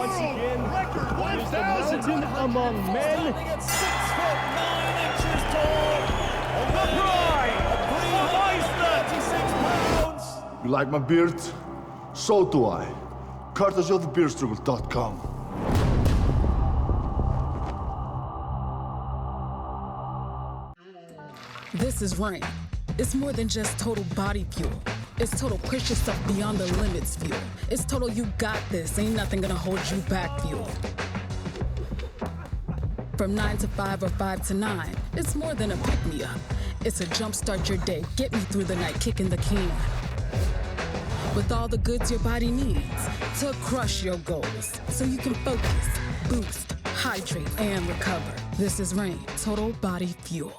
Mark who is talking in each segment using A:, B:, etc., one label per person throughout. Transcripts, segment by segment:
A: once again, is the mountain among men.
B: 6'9" tall. The pride of Iceland. 36 pounds.
C: You like my beard? So do I. Courtesy of thebeardstruggle.com.
D: This is Rain. It's more than just total body fuel. It's total push yourself beyond the limits fuel. It's total you got this, ain't nothing gonna hold you back fuel. From 9 to 5 or 5 to 9, it's more than a pick-me-up. It's a jumpstart your day, get me through the night, kicking the can. With all the goods your body needs to crush your goals, so you can focus, boost, hydrate, and recover. This is Rain, total body fuel.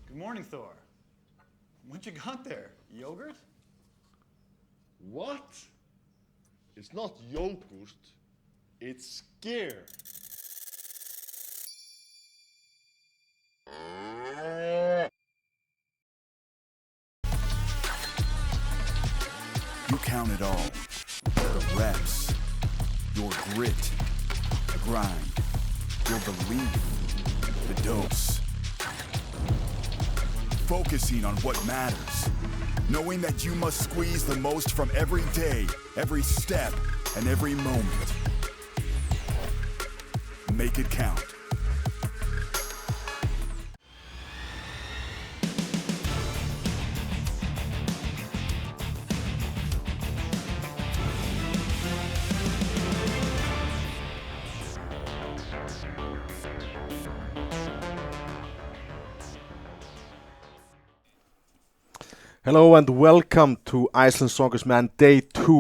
E: Good morning, Thor. What you got there? Yogurt?
C: What? It's not yogurt. It's scare.
F: You count it all. The reps, your grit, the grind, your belief, the dose. Focusing on what matters. Knowing that you must squeeze the most from every day, every step, and every moment. Make it count.
G: Hello and welcome to Iceland Strongest Man Day 2.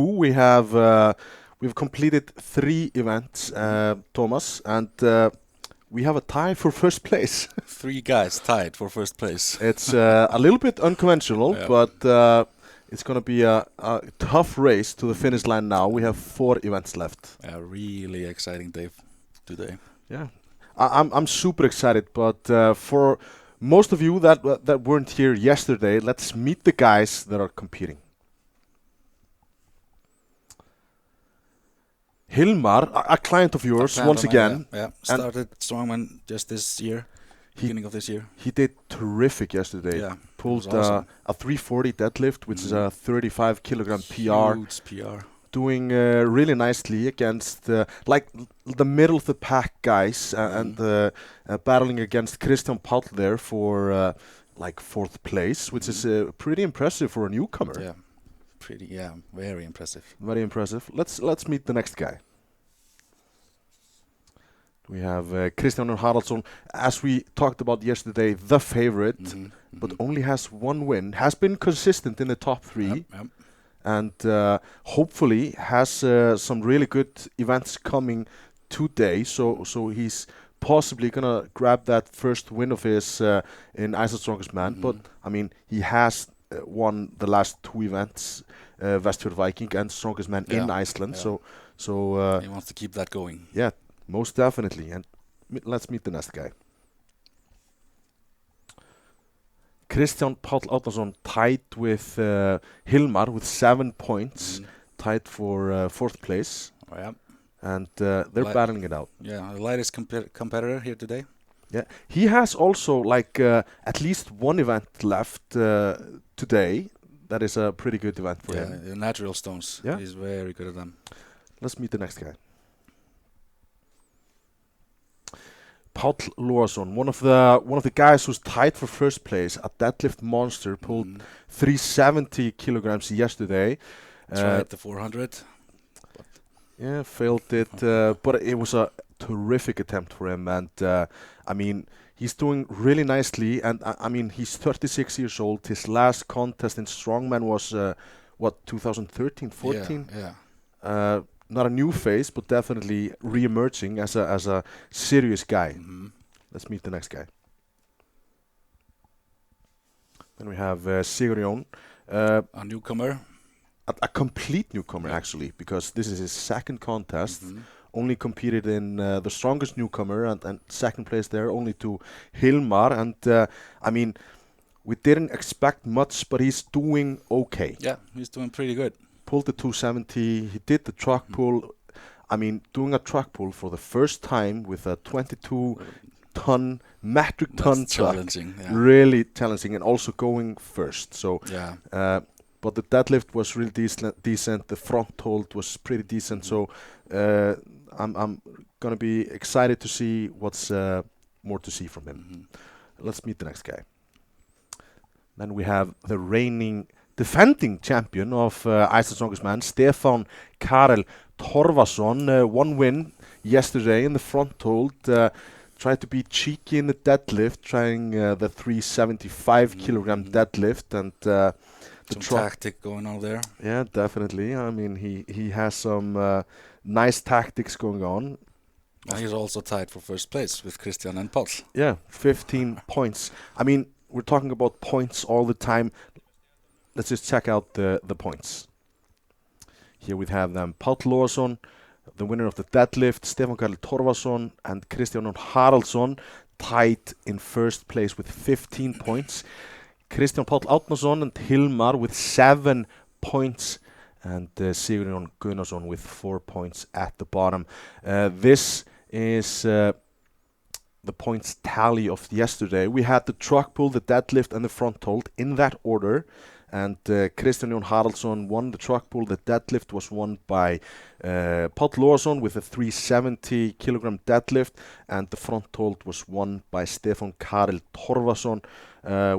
G: We've completed 3 events, Thomas, and we have a tie for first place.
H: 3 guys tied for first place.
G: It's a little bit unconventional,
H: Yeah.
G: but it's going to be a tough race to the finish line now. We have 4 events left.
H: A really exciting day today.
G: Yeah, I'm super excited, but for most of you that weren't here yesterday, let's meet the guys that are competing. Hilmar, a client of yours, once again.
H: Yeah. Started Strongman just this year, beginning of this year.
G: He did terrific yesterday.
H: Yeah,
G: Pulled
H: awesome.
G: a 340 deadlift, which is a 35 kilogram PR.
H: Huge PR.
G: Doing really nicely against like the middle of the pack guys and battling against Kristján Páll there for like 4th place, which is pretty impressive for a newcomer.
H: Yeah, very impressive.
G: Very impressive. Let's meet the next guy. We have Kristján Jón Haraldsson, as we talked about yesterday, the favorite, but only has 1 win. Has been consistent in the top 3.
H: Yep.
G: And hopefully has some really good events coming today. So he's possibly gonna grab that first win of his in Iceland Strongest Man. But I mean, he has won the last 2 events, Westfjord Viking and Strongest Man in Iceland.
H: Yeah.
G: So
H: he wants to keep that going.
G: Yeah, most definitely. And let's meet the next guy. Kristján Páll Árnason tied with Hilmar with 7 points, tied for 4th place.
H: Oh, yeah.
G: And they're battling it out.
H: Yeah, the lightest competitor here today.
G: Yeah, he has also like at least 1 event left today. That is a pretty good event for him.
H: Yeah, the natural stones.
G: Yeah,
H: he's very good at them.
G: Let's meet the next guy. Páll Loason, one of the guys who's tied for first place, a deadlift monster, pulled 370 kilograms yesterday.
H: Tried the 400.
G: Yeah, failed it, but it was a terrific attempt for him, and I mean, he's doing really nicely, and I mean, he's 36 years old. His last contest in Strongman was, 2013, 14?
H: Yeah.
G: not a new face, but definitely re-emerging as a serious guy. Let's meet the next guy. Then we have Sigurjón,
H: A newcomer.
G: a complete newcomer actually, because this is his second contest. Only competed in the strongest newcomer and second place there, only to Hilmar. And I mean, we didn't expect much, but he's doing okay.
H: Yeah, he's doing pretty good.
G: Pulled the 270. He did the truck pull. I mean, doing a truck pull for the first time with a 22-ton metric ton truck.
H: Challenging, yeah.
G: Really challenging, and also going first. So,
H: Yeah.
G: but the deadlift was really decent. The front hold was pretty decent. So, I'm gonna be excited to see what's more to see from him. Let's meet the next guy. Then we have the reigning defending champion of Iceland's Strongest Man, Stefán Karel Torfason. One win yesterday in the front hold. Tried to be cheeky in the deadlift, trying the 375 kilogram deadlift, and
H: some tactic going on there.
G: Yeah, definitely. I mean, he has some nice tactics going on.
H: He's also tied for first place with Kristján and Paul.
G: Yeah, 15 points. I mean, we're talking about points all the time. Let's just check out the points. Here we have them. Páll Logason, the winner of the deadlift, Stefán Karel Torfason and Kristján Jón Haraldsson tied in first place with 15 points. Kristján Páll Árnason and Hilmar with 7 points, and Sigurjón Gunnarsson with 4 points at the bottom. This is the points tally of yesterday. We had the truck pull, the deadlift, and the front hold in that order. And Kristján Jón Haraldsson won the truck pull. The deadlift was won by Páll Logason with a 370 kilogram deadlift, and the front hold was won by Stefán Karel Torfason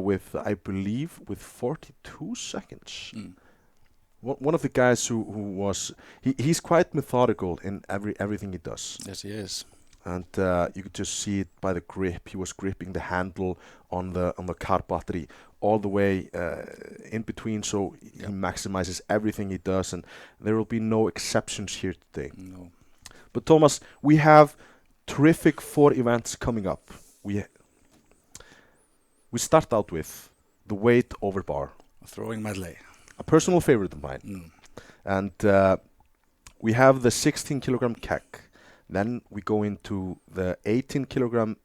G: with, I believe, with 42 seconds. One of the guys who was he's quite methodical in everything he does.
H: Yes, he is.
G: And you could just see it by the grip. He was gripping the handle on the car battery all the way in between, so he maximizes everything he does, and there will be no exceptions here today.
H: No.
G: But Thomas, we have terrific 4 events coming up. We start out with the weight over bar.
H: A throwing medley.
G: A personal favorite of mine. And we have the 16 kilogram keg. Then we go into the 18 kilogram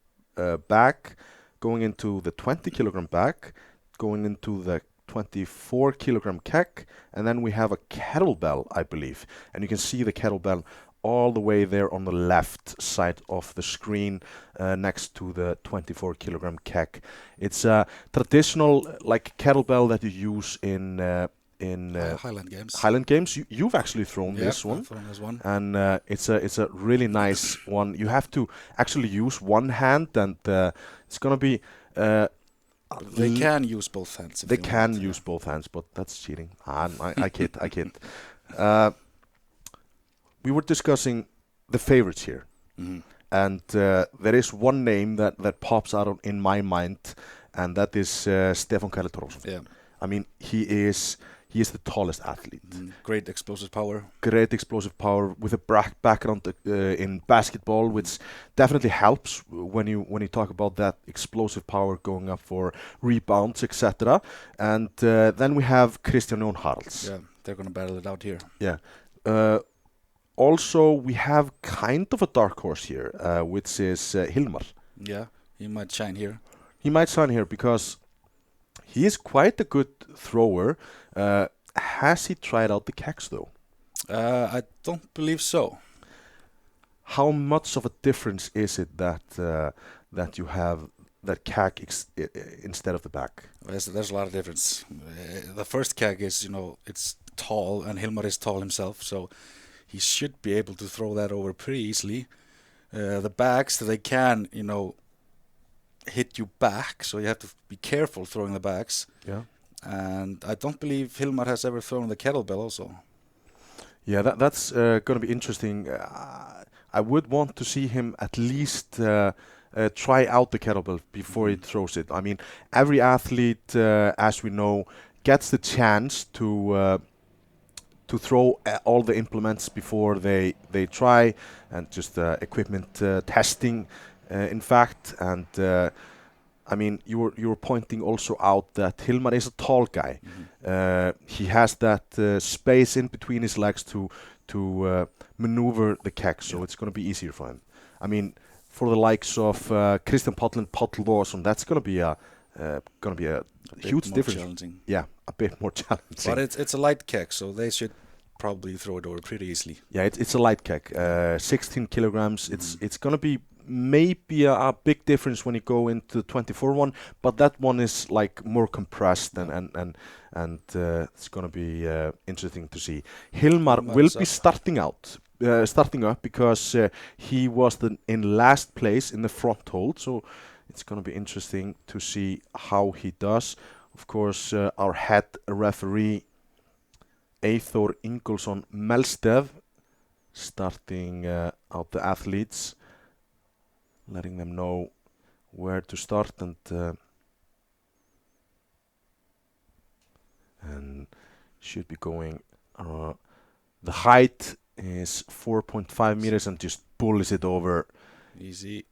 G: bag, going into the 20 kilogram bag, going into the 24 kilogram keg, and then we have a kettlebell, I believe. And you can see the kettlebell all the way there on the left side of the screen next to the 24 kilogram keg. It's a traditional like kettlebell that you use in
H: Highland Games.
G: Highland Games. You've actually thrown this one.
H: I've thrown this one.
G: And it's a really nice one. You have to actually use one hand, and it's gonna be.
H: They can use both hands.
G: They can use both hands, but that's cheating. I kid. We were discussing the favorites here, and there is one name that pops out in my mind, and that is Stefán Karel Torfason.
H: Yeah.
G: I mean, he is the tallest athlete.
H: Great explosive power.
G: Great explosive power with a background in basketball, which definitely helps when you talk about that explosive power going up for rebounds, etc. And then we have Kristján Jón Haraldsson.
H: Yeah, they're going to battle it out here.
G: Yeah. Also, we have kind of a dark horse here, which is Hilmar.
H: Yeah, he might shine here.
G: He might shine here because he is quite a good thrower. Has he tried out the kegs though?
H: I don't believe so.
G: How much of a difference is it that you have that keg instead of the back?
H: There's a lot of difference. The first keg is, it's tall, and Hilmar is tall himself, so he should be able to throw that over pretty easily. The bags, they can, hit you back, so you have to be careful throwing the bags.
G: Yeah.
H: And I don't believe Hilmar has ever thrown the kettlebell also.
G: Yeah, that's going to be interesting. I would want to see him at least try out the kettlebell before he throws it. I mean, every athlete, as we know, gets the chance to to throw all the implements before they try, and just equipment testing, in fact. And I mean, you were pointing also out that Hilmar is a tall guy. He has that space in between his legs to maneuver the keg, so it's going to be easier for him. I mean, for the likes of Kristján Páll and Páll Lawson, that's going to be a huge difference.
H: Challenging.
G: Yeah, a bit more challenging.
H: But it's a light keg, so they should probably throw it over pretty easily.
G: Yeah, it's a light keg, 16 kilograms. It's going to be maybe a big difference when you go into the 24 one, but that one is like more compressed, and it's going to be interesting to see. Hilmar will be starting up because he was in last place in the front hold, so it's going to be interesting to see how he does. Of course, our head referee Hafþór Ingólfsson Melstev starting out the athletes, letting them know where to start, and should be going. The height is 4.5 meters and just bullies it over. Easy.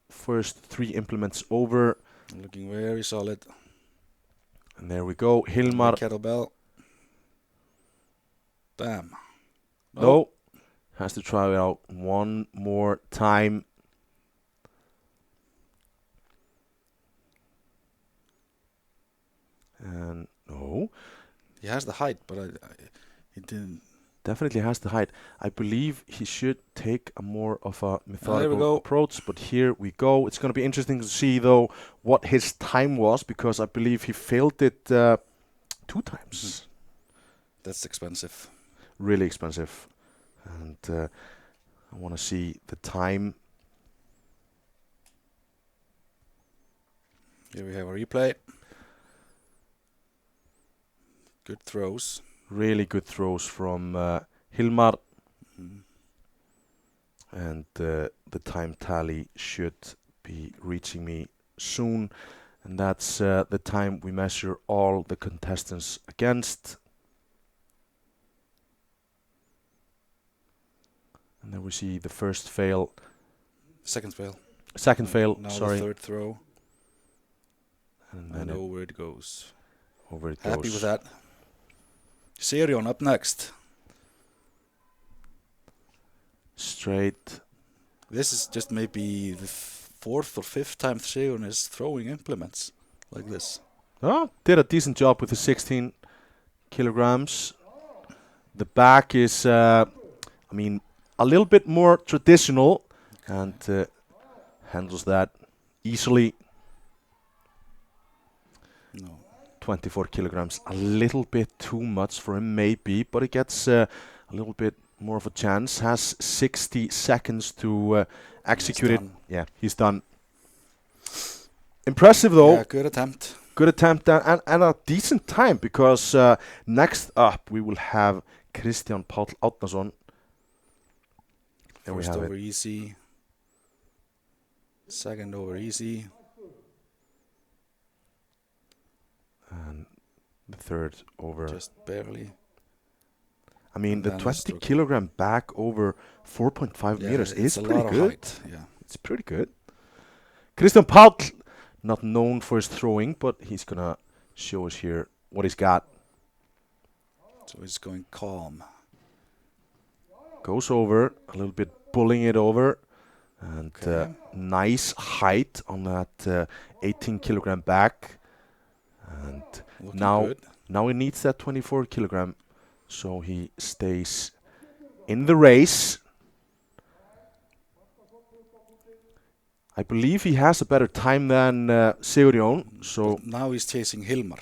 G: First 3 implements over.
H: Looking very solid.
G: And there we go. Hilmar.
H: Kettlebell. Bam.
G: No. Has to try it out one more time. And no.
H: He has the height, but he didn't.
G: Definitely has the height. I believe he should take a more of a methodical approach, but here we go. It's going to be interesting to see, though, what his time was, because I believe he failed it 2 times.
H: That's expensive.
G: Really expensive. And I want to see the time.
H: Here we have a replay. Good throws.
G: Really good throws from Hilmar. And the time tally should be reaching me soon. And that's the time we measure all the contestants against. And then we see the first fail.
H: Second fail. Now
G: sorry.
H: The third throw. And over it goes. Happy with that. Sigurjón up next.
G: Straight.
H: This is just maybe the 4th or 5th time Sigurjón is throwing implements like this.
G: Oh, did a decent job with the 16 kilograms. The back is, a little bit more traditional, and handles that easily.
H: No.
G: 24 kilograms, a little bit too much for him maybe, but he gets a little bit more of a chance. Has 60 seconds to execute it. Yeah, he's done. Impressive though.
H: Yeah, good attempt.
G: Good attempt and a decent time, because next up we will have Kristján Páll Árnason.
H: First over easy. Second over easy.
G: And the third over.
H: Just barely.
G: I mean, the 20 kilogram back over 4.5 meters is pretty good.
H: Height. Yeah.
G: It's pretty good. Kristján Páll, not known for his throwing, but he's going to show us here what he's got.
H: So he's going calm.
G: Goes over, a little bit pulling it over. And nice height on that 18 kilogram back. And now he needs that 24 kilogram, so he stays in the race. I believe he has a better time than Sigurjón. So
H: but now he's chasing Hilmar.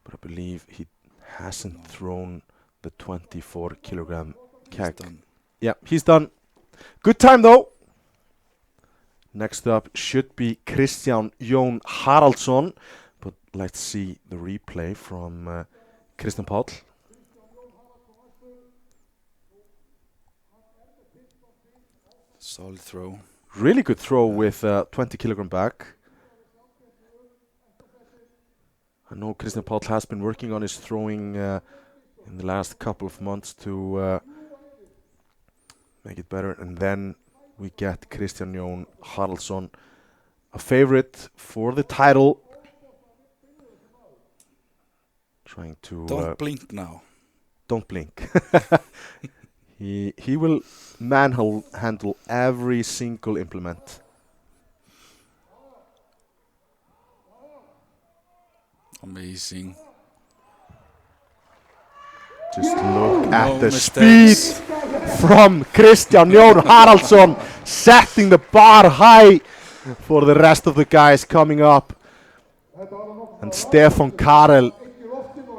G: But I believe he hasn't thrown the 24 kilogram keg. Yeah, he's done. Good time though. Next up should be Kristján Jón Haraldsson, but let's see the replay from Kristján Páll.
H: Solid throw.
G: Really good throw with 20 kilogram back. I know Kristján Páll has been working on his throwing in the last couple of months to make it better. And then we get Kristján Jón Haraldsson, a favorite for the title. Trying to...
H: Don't blink now.
G: Don't blink. He will handle every single implement.
H: Amazing.
G: Just look at the
H: mistakes.
G: speed from Kristján Jón Haraldsson, setting the bar high for the rest of the guys coming up. And Stefán Karel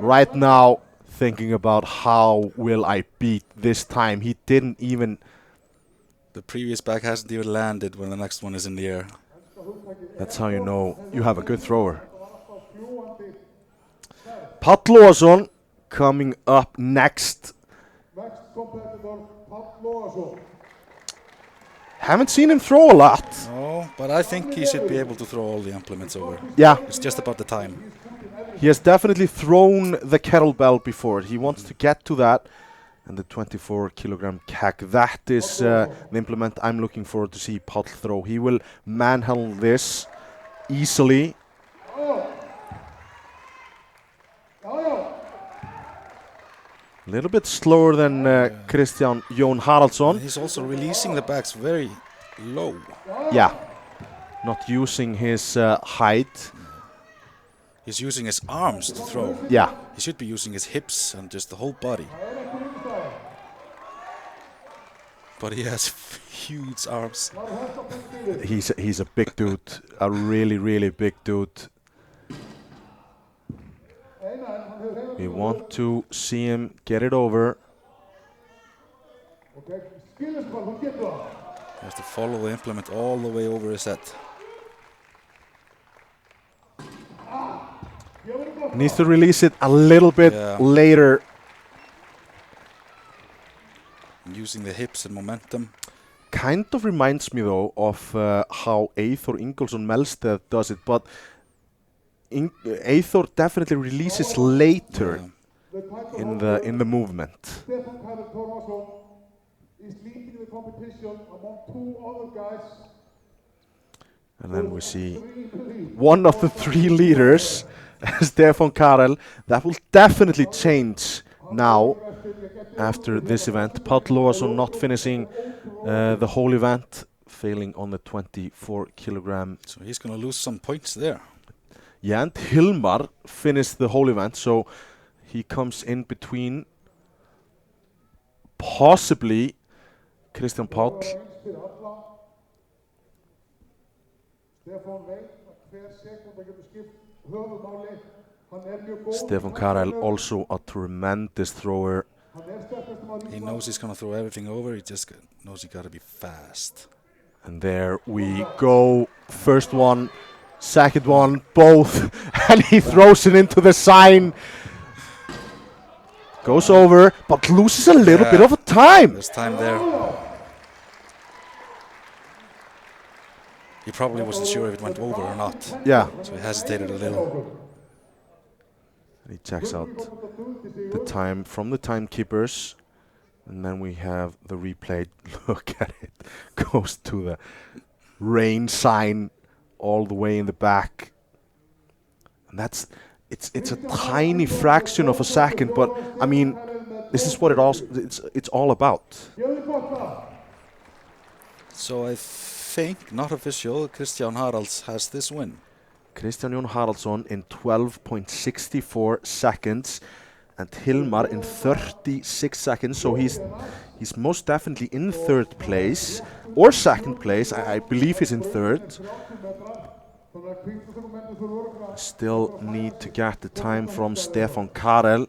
G: right now thinking about how will I beat this time. He didn't even...
H: The previous back hasn't even landed when the next one is in the air.
G: That's how you know you have a good thrower. Páll Logason coming up next. Haven't seen him throw a lot.
H: No, but I think he should be able to throw all the implements over.
G: Yeah.
H: It's just about the time.
G: He has definitely thrown the kettlebell before. He wants to get to that. And the 24 kilogram keg, that is the implement I'm looking forward to see Páll throw. He will manhandle this easily. A little bit slower than Kristján Jón Haraldsson.
H: He's also releasing the backs very low.
G: Yeah, not using his height.
H: He's using his arms to throw.
G: Yeah.
H: He should be using his hips and just the whole body. But he has huge arms.
G: He's a big dude, a really big dude. We want to see him get it over.
H: He has to follow the implement all the way over his head.
G: He needs to release it a little bit later.
H: Using the hips and momentum.
G: Kind of reminds me though of how Eyþór Ingólfsson Melstead does it, but Eyþór definitely releases later in the movement.
A: Stefán Karel Torfason is leading the competition among 2 other guys.
G: And then we see one of the 3 leaders, Stefán Karel. That will definitely change now after this event. Páll Logason not finishing the whole event, failing on the 24 kilogram.
H: So he's going to lose some points there.
G: Yeah, and Hilmar finished the whole event, so he comes in between possibly Kristján Páll. Stefán Karel also a tremendous thrower.
H: He knows he's going to throw everything over, he just knows he got to be fast.
G: And there we go, first one. Second one, both, and he throws it into the sign. Goes over, but loses a little bit of a time.
H: There's time there. He probably wasn't sure if it went over or not.
G: Yeah.
H: So he hesitated a little.
G: He checks out the time from the timekeepers. And then we have the replay. Look at it. Goes to the rain sign. All the way in the back, and it's a tiny fraction of a second, but I mean, this is what it's all about.
H: So I think, not official, Kristján Haralds has this win.
G: Kristján Jón Haraldsson in 12.64 seconds, and Hilmar in 36 seconds. So he's most definitely in 3rd place or 2nd place. I believe he's in 3rd. Still need to get the time from Stefán Karel.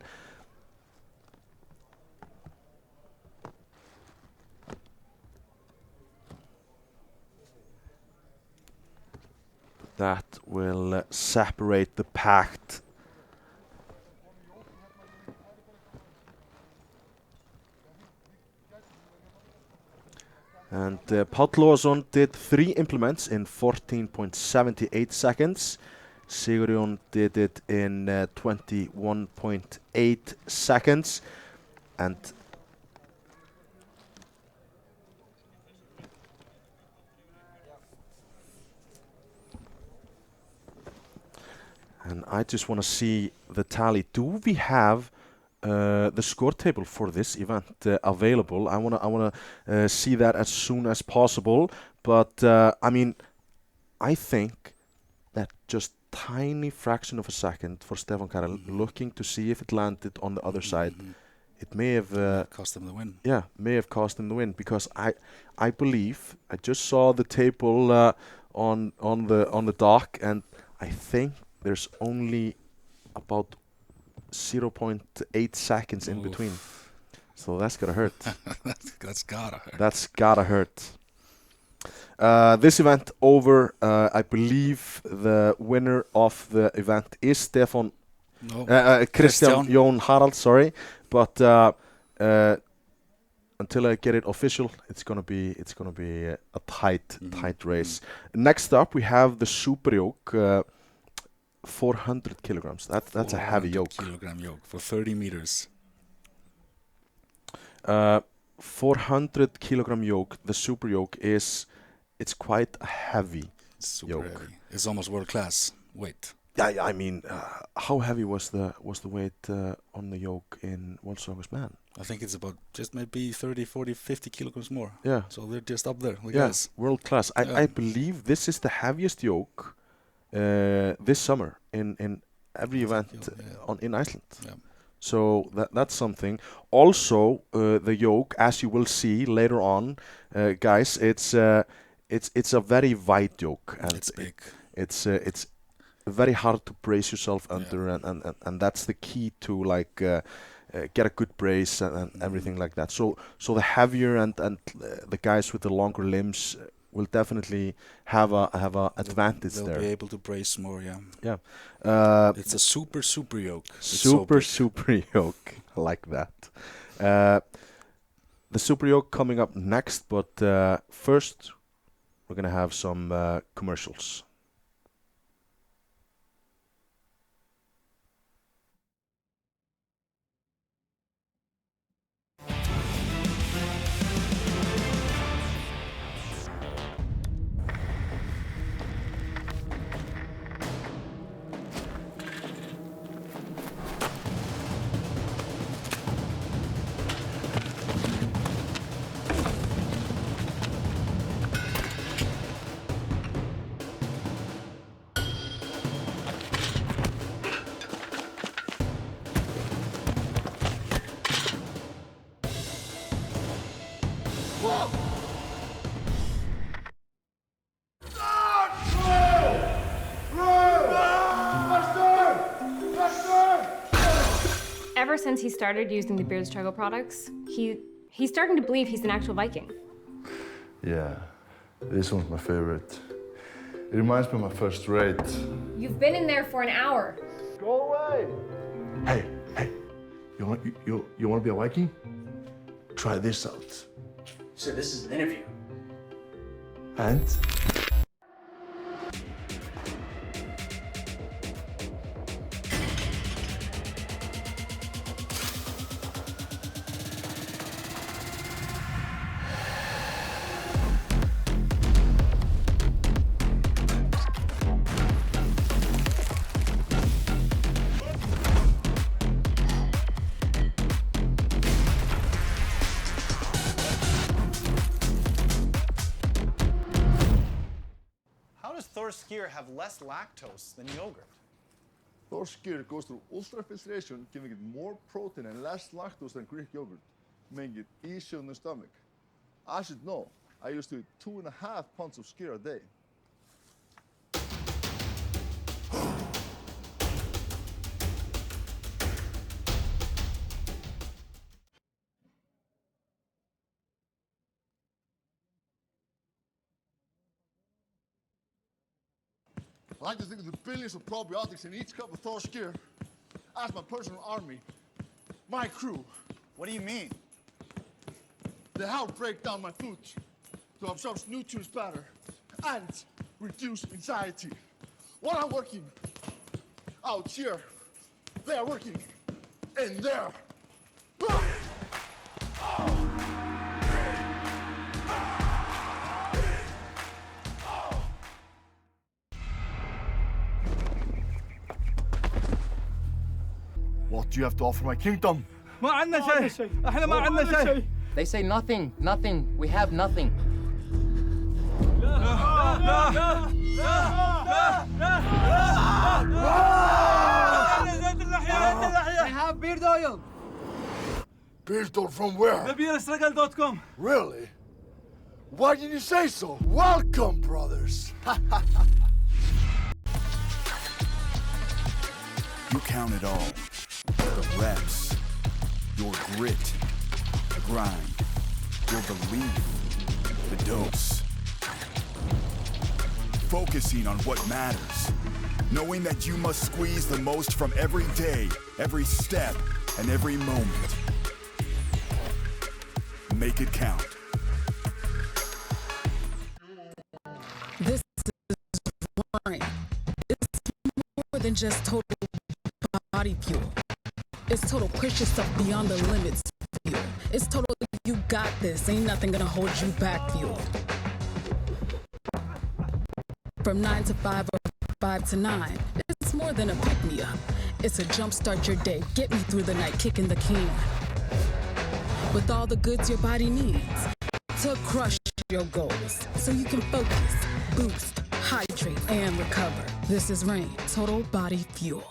G: That will separate the pact. And Páll Logason did 3 implements in 14.78 seconds. Sigurjón did it in 21.8 seconds. And I just want to see the tally. Do we have the score table for this event available? I wanna see that as soon as possible. But I mean, I think that just tiny fraction of a second for Stefán Karel, looking to see if it landed on the other side, it may have
H: cost him the win.
G: Yeah, may have cost him the win, because I believe I just saw the table on the dock, and I think there's only about 0.8 seconds in between. So that's gotta hurt.
H: That's gotta hurt.
G: That's gotta hurt. This event over. I believe the winner of the event is Stefán.
H: No.
G: Kristján Jón Haraldsson. Sorry, but until I get it official, it's gonna be a tight race. Next up, we have the Super Yoke. 400 kilograms. That's a heavy yoke.
H: 400 kilogram yoke for 30 meters.
G: 400 kilogram yoke. The Super Yoke it's quite a heavy yoke.
H: Heavy. It's almost world class weight.
G: Yeah, I mean, how heavy was the weight on the yoke in World's Strongest Man?
H: I think it's about just maybe 30, 40, 50 kilograms more.
G: Yeah.
H: So they're just up there.
G: Yes, world class. I believe this is the heaviest yoke this summer in every event in Iceland. Yeah. So that's something. Also, the yoke, as you will see later on, guys, it's a very wide yoke, and
H: it's big.
G: It's very hard to brace yourself under, and that's the key to like get a good brace and everything like that. So the heavier and the guys with the longer limbs will definitely have a advantage there.
H: They'll be able to brace more, yeah.
G: Yeah.
H: It's a super yoke.
G: Super yoke, I like that. The Super Yoke coming up next, but first we're gonna have some commercials.
I: Ever since he started using the Beard Struggle products, he's starting to believe he's an actual Viking.
C: Yeah, this one's my favorite. It reminds me of my first raid.
I: You've been in there for an hour.
C: Go away! Hey, you want to be a Viking? Try this out.
J: So this is an interview.
C: And?
E: Thor's skyr have less lactose than yogurt?
C: Thor's skyr goes through ultrafiltration, giving it more protein and less lactose than Greek yogurt, making it easier on the stomach. I should know. I used to eat 2.5 pounds of skyr a day. I like to think of the billions of probiotics in each cup of Thor's skyr as my personal army, my crew.
E: What do you mean?
C: They help break down my food to absorb nutrients better and reduce anxiety. When I'm working, out here. They are working in there. What do you have to offer my kingdom?
B: ما عندنا شيء. احنا ما عندنا شيء.
J: They say nothing, nothing. We have nothing.
B: I have beard oil.
C: Beard oil from where?
B: thebeerstruggle.com.
C: Really? Why did you say so? Welcome, brothers.
F: You count it all. The reps, your grit, the grind, your belief, the dose. Focusing on what matters. Knowing that you must squeeze the most from every day, every step, and every moment. Make it count.
D: This is wine. It's more than just total body fuel. It's total push yourself beyond the limits fuel. It's total you got this, ain't nothing gonna hold you back fuel. From 9 to 5 or 5 to 9, it's more than a pick-me-up. It's a jumpstart your day, get me through the night, kicking the can. With all the goods your body needs to crush your goals, so you can focus, boost, hydrate, and recover. This is Rain, Total Body Fuel.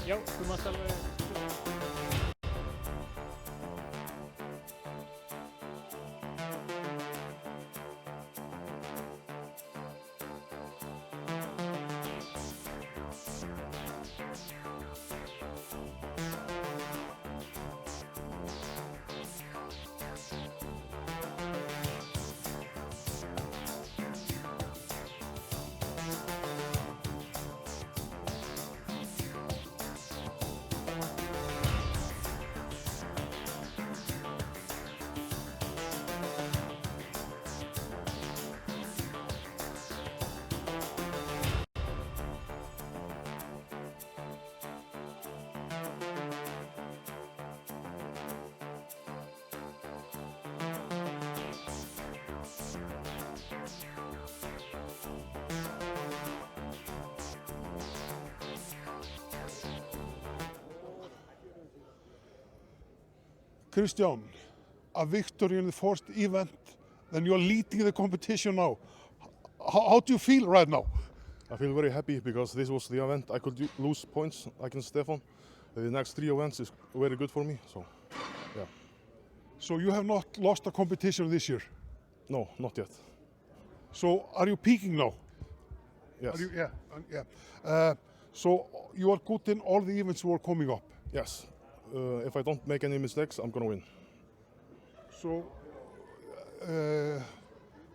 B: Já, þú mátt alveg.
A: Kristján, a victory in the first event, then you're leading the competition now. How do you feel right now?
K: I feel very happy because this was the event I could lose points against Stefán. The next 3 events is very good for me, so yeah.
A: So you have not lost a competition this year?
K: No, not yet.
A: So are you peaking now?
K: Yes.
A: So you are good in all the events who are coming up?
K: Yes. If I don't make any mistakes, I'm gonna win.
A: So,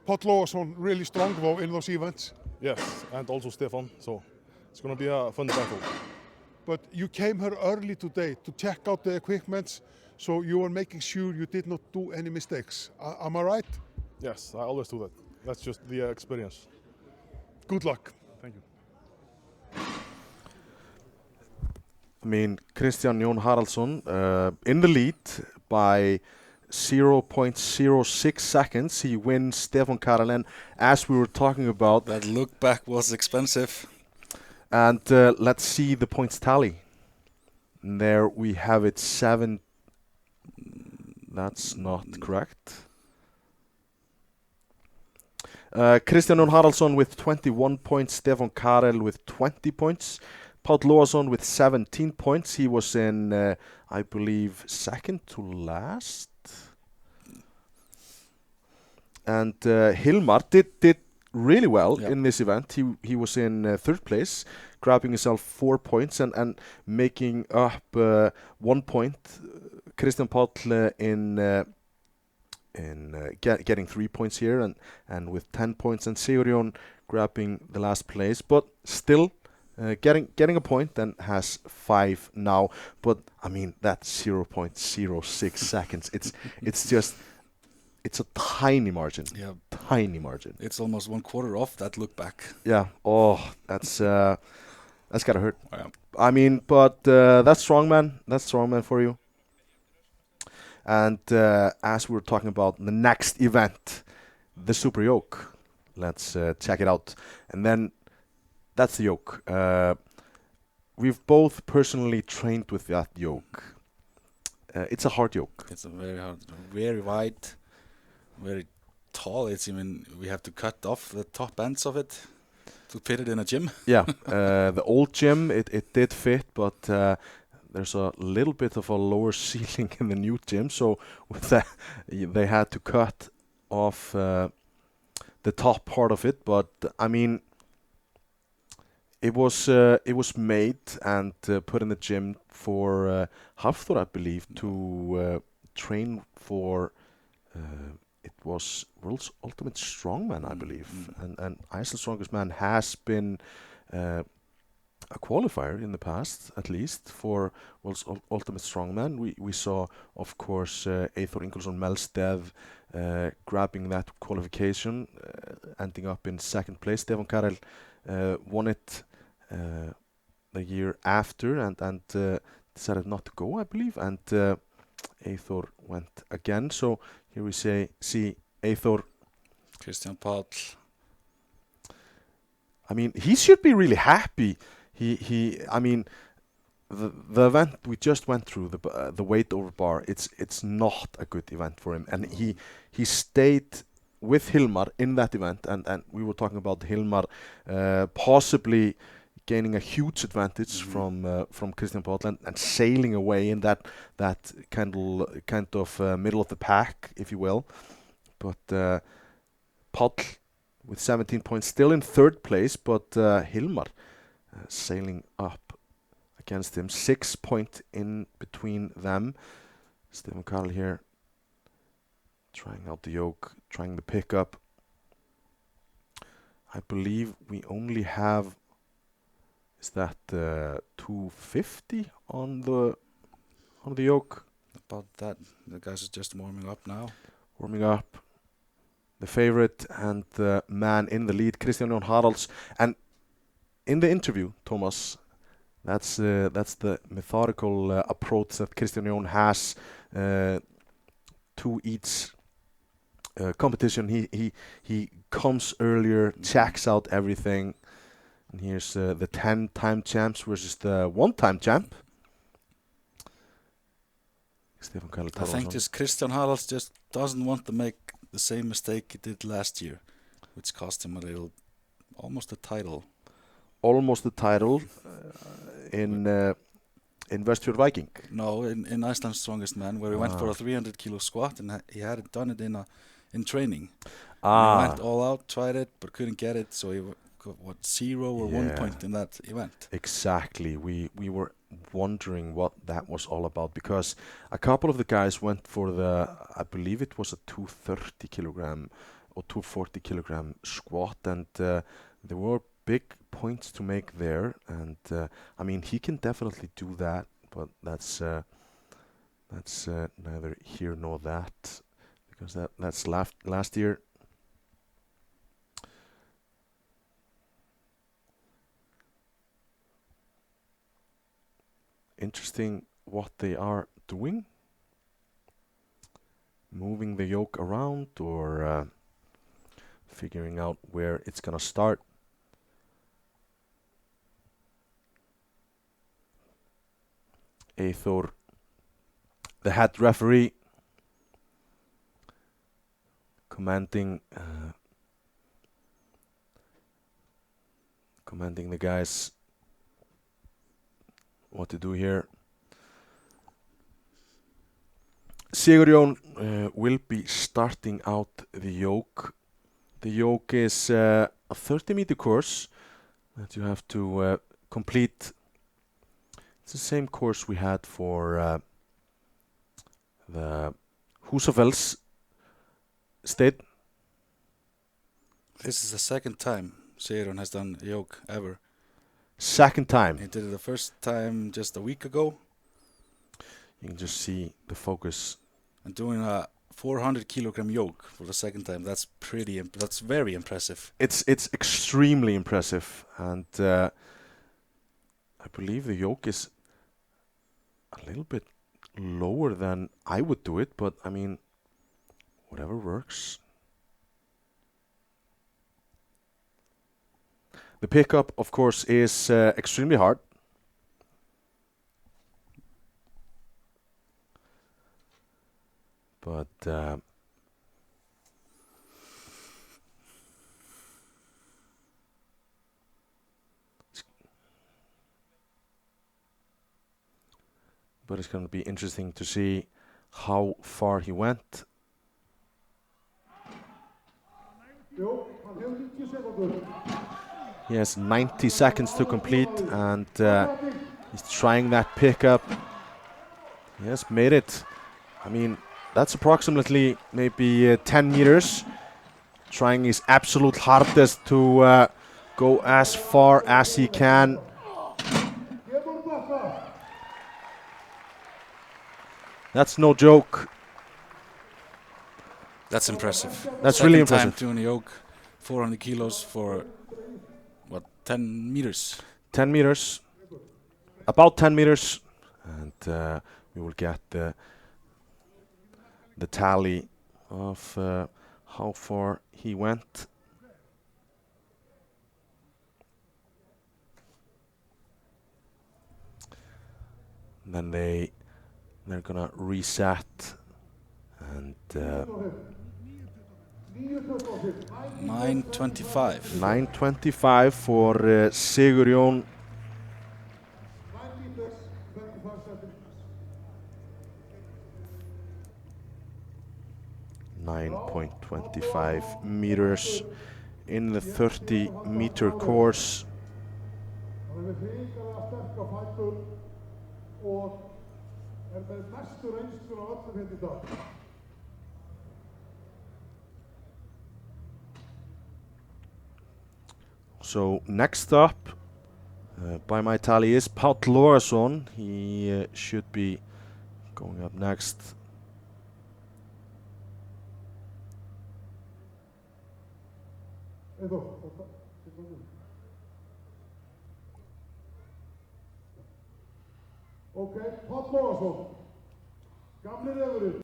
A: Páll Logason really strong though in those events?
K: Yes, and also Stefán, so it's gonna be a fun battle.
A: But you came here early today to check out the equipments, so you were making sure you did not do any mistakes. Am I right?
K: Yes, I always do that. That's just the experience.
A: Good luck.
K: Thank you.
G: I mean, Kristján Jón Haraldsson in the lead by 0.06 seconds. He wins Stefán Karel, and as we were talking about,
H: that look back was expensive.
G: And let's see the points tally. And there we have it, 7. That's not correct. Kristján Jón Haraldsson with 21 points, Stefán Karel with 20 points, Páll Loason with 17 points. He was in, I believe, second to last. And Hilmar did really well in this event. He was in third place, grabbing himself 4 points and making up 1 point. Kristján Páll getting 3 points here and with 10 points, and Sigurjón grabbing the last place, but still getting a point and has 5 now. But I mean, that's 0.06 seconds. It's a tiny margin.
H: Yeah,
G: tiny margin.
H: It's almost 1/4 off that look back.
G: Yeah. Oh, that's gotta hurt.
H: Yeah.
G: I mean, but that's Strongman. That's Strongman for you. And as we were talking about the next event, the Super Yoke, let's check it out. And then that's the Yoke. We've both personally trained with that yoke. It's a hard yoke.
H: It's a very hard, very wide, very tall. It's even, we have to cut off the top ends of it to fit it in a gym.
G: Yeah, the old gym, it did fit, but there's a little bit of a lower ceiling in the new gym, so with that they had to cut off the top part of it. But I mean, it was made and put in the gym for Hafþór, I believe, to train for. It was World's Ultimate Strongman, I believe, and Iceland's Strongest Man has been a qualifier in the past, at least, for World's Ultimate Strongman. We saw, of course, Eyþór Ingólfsson Melsteð grabbing that qualification, ending up in second place. Stefán Karel won it the year after and decided not to go, I believe, and Eyþór went again. So here we see Eyþór.
H: Kristján Páll.
G: I mean, he should be really happy. I mean, the event we just went through, the weight over bar, it's not a good event for him, and he stayed with Hilmar in that event, and we were talking about Hilmar possibly gaining a huge advantage from Kristján Páll and sailing away in that kind of middle of the pack, if you will. But Páll with 17 points, still in third place, but Hilmar sailing up against him, 6 points in between them. Stefán Karel here trying out the yoke, trying the pickup. I believe we only have, is that 250 on the yoke?
H: About that. The guys are just warming up now.
G: Warming up. The favorite and the man in the lead, Kristján Jón Haraldsson. And in the interview, Thomas, that's the methodical approach that Kristján Jón has to each competition. He comes earlier, checks out everything. And here's the 10-time champs versus the 1-time champ. Stefán Karel Torfason.
H: I think this Kristján Haraldsson just doesn't want to make the same mistake he did last year, which cost him almost a title.
G: Almost a title in Vestfjord Viking.
H: No, in Iceland's Strongest Man, where he went for a 300 kilo squat, and he hadn't done it in training. He went all out, tried it, but couldn't get it, so he got 0 or 1 point in that event.
G: Exactly. We were wondering what that was all about, because a couple of the guys went for I believe it was a 230 kilogram or 240 kilogram squat, and there were big points to make there, and I mean, he can definitely do that, but that's neither here nor that, because that's last year. interesting what they are doing. Moving the yoke around or figuring out where it's gonna start. Hafþór, the head referee, commanding the guys what to do here. Sigurjón will be starting out the yoke. The yoke is a 30-meter course that you have to complete. It's the same course we had for the Húsafells state.
H: This is the second time Sigurjón has done yoke ever.
G: Second time.
H: He did it the first time just a week ago.
G: You can just see the focus.
H: And doing a 400 kilogram yoke for the second time, that's very impressive.
G: It's extremely impressive, and I believe the yoke is a little bit lower than I would do it, but I mean, whatever works. The pickup, of course, is extremely hard. But it's going to be interesting to see how far he went. He has 90 seconds to complete, and he's trying that pickup. He has made it. I mean, that's approximately maybe 10 meters. Trying his absolute hardest to go as far as he can. That's no joke.
H: That's impressive.
G: That's really impressive.
H: Second time doing a yoke, 400 kilos for, what, 10 meters?
G: 10 meters. About 10 meters. And we will get the tally of how far he went. And then they're gonna reset, and
H: 9:25.
G: 9:25 for Sigurjón. .25 meters in the 30-meter course. So next up, by my tally, is Páll Logason. He should be going up next.
A: Okay, Páll Logason. Gamli refurinn.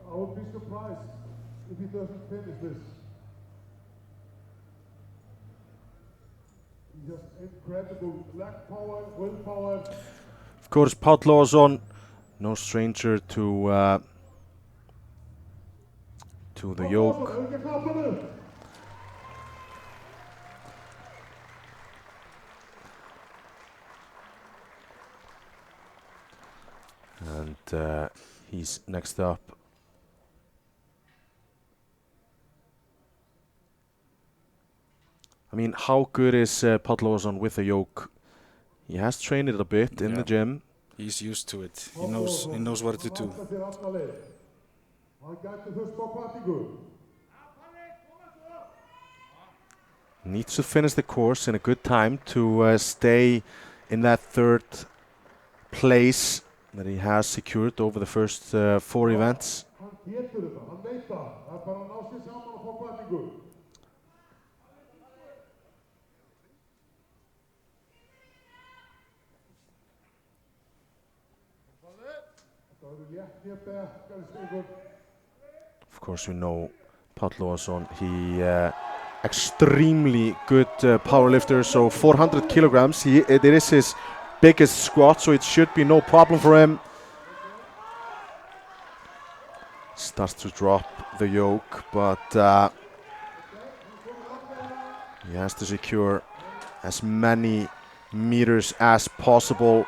A: I would be surprised if he doesn't finish this. He has incredible leg power, willpower.
G: Of course, Páll Logason, no stranger to the yoke. And he's next up. I mean, how good is Páll Logason with the yoke? He has trained it a bit in the gym.
H: He's used to it. He knows what to do.
G: Needs to finish the course in a good time to stay in that third place that he has secured over the first 4 events. Of course, we know Páll Logason, he extremely good powerlifter, so 400 kilograms, it is his biggest squat, so it should be no problem for him. Starts to drop the yoke, but he has to secure as many meters as possible.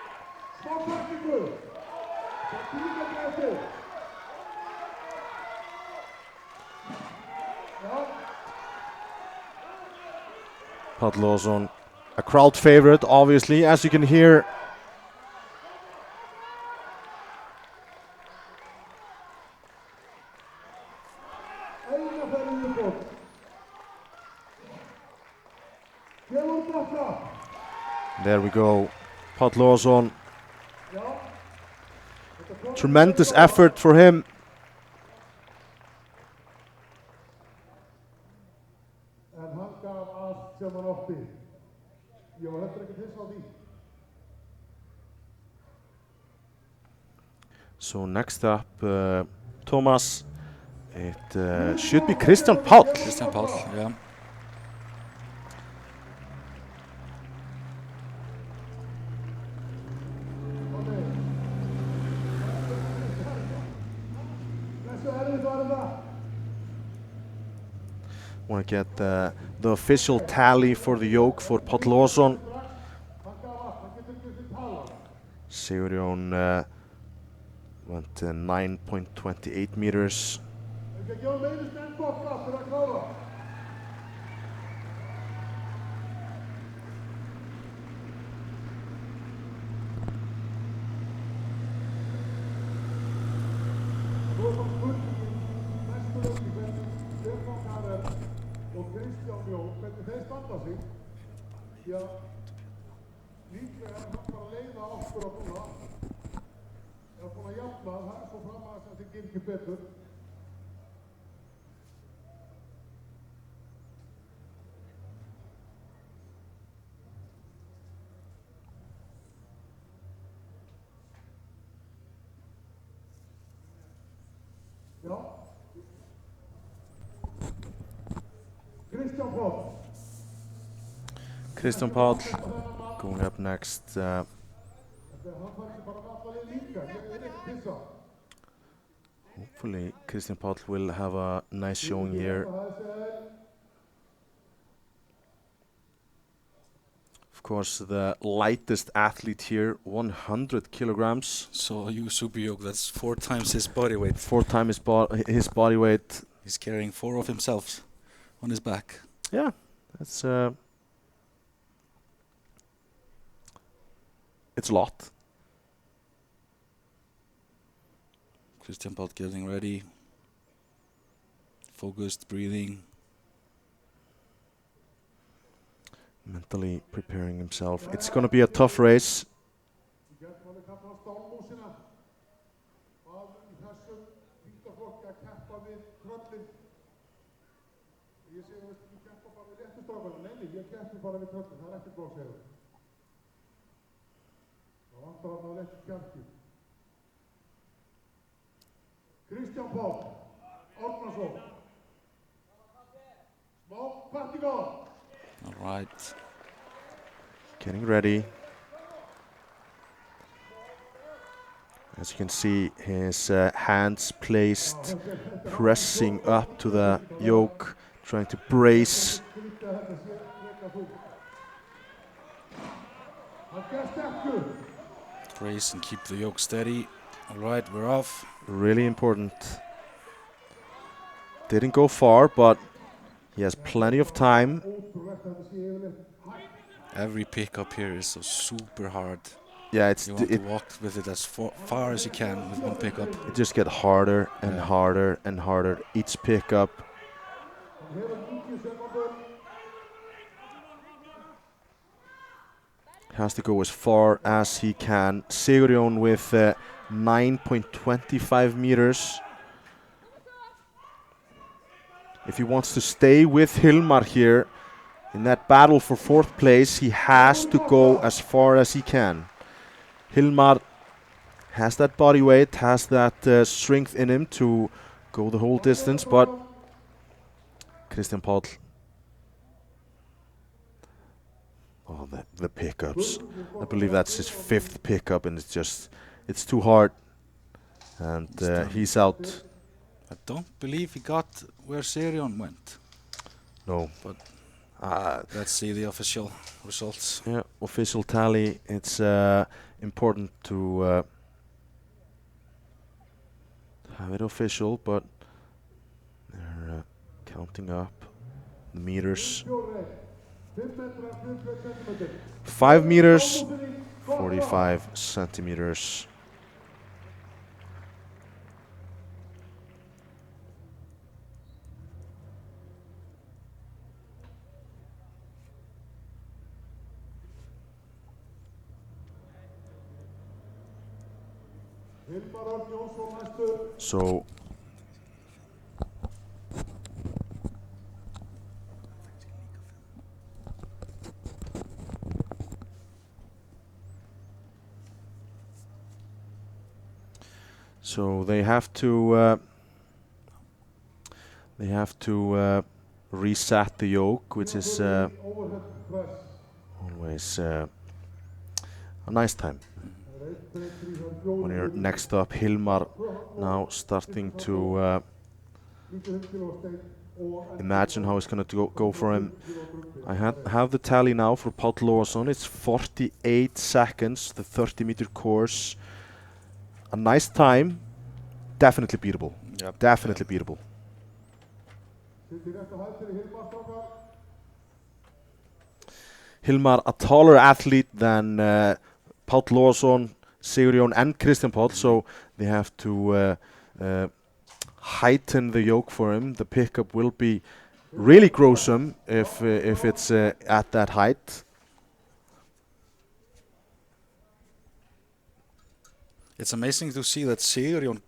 G: Páll Logason, a crowd favorite, obviously, as you can hear. There we go, Páll Logason. Tremendous effort for him. So next up, Thomas, it should be Kristján Páll.
H: Kristján Páll, yeah.
G: Want to get the official tally for the yoke for Páll Logason. Sigurjón went 9.28 meters.
A: Og Kristján Jón, hvernig þeir standa sig, því að líklega hann bara leiða okkur á núna, eða búin að jafna, það svo fram að þeir gerir ekki betur. Já.
G: Kristján Páll going up next. Hopefully Kristján Páll will have a nice showing here. Of course, the lightest athlete here, 100 kilograms.
H: So you super yoke, that's 4 times his body weight.
G: 4 times his body weight.
H: He's carrying 4 of himself on his back.
G: Yeah, that's it's a lot.
H: Kristján Páll getting ready, focused, breathing.
G: Mentally preparing himself. It's going to be a tough race.
A: Kristján Páll, Árnason. Smá partigal.
H: All right.
G: Getting ready. As you can see, his hands placed, pressing up to the yoke, trying to brace.
H: Brace and keep the yoke steady. All right, we're off.
G: Really important. Didn't go far, but he has plenty of time.
H: Every pickup here is so super hard.
G: Yeah, it's
H: you want to walk with it as far as you can with one pickup.
G: It just gets harder and harder and harder each pickup. Has to go as far as he can. Sigurjón with 9.25 meters. If he wants to stay with Hilmar here in that battle for 4th place, he has to go as far as he can. Hilmar has that body weight, has that strength in him to go the whole distance, but Kristján Páll, oh, the pickups. I believe that's his 5th pickup, and it's too hard, and he's out.
H: I don't believe he got where Sigurjón went.
G: No,
H: but let's see the official results.
G: Yeah, official tally. It's important to have it official, but they're counting up the meters. 5 meters, 45 centimeters. So they have to reset the yoke, which is always a nice time. When you're next up, Hilmar now starting to imagine how it's going to go for him. I have the tally now for Páll Logason. It's 48 seconds, the 30-meter course. A nice time, definitely beatable.
H: Yep.
G: Definitely beatable. Hilmar, a taller athlete than Páll Logason, Sigurjón and Kristján Páll, so they have to heighten the yoke for him. The pickup will be really gruesome if it's at that height.
H: It's amazing to see that Sigurjón,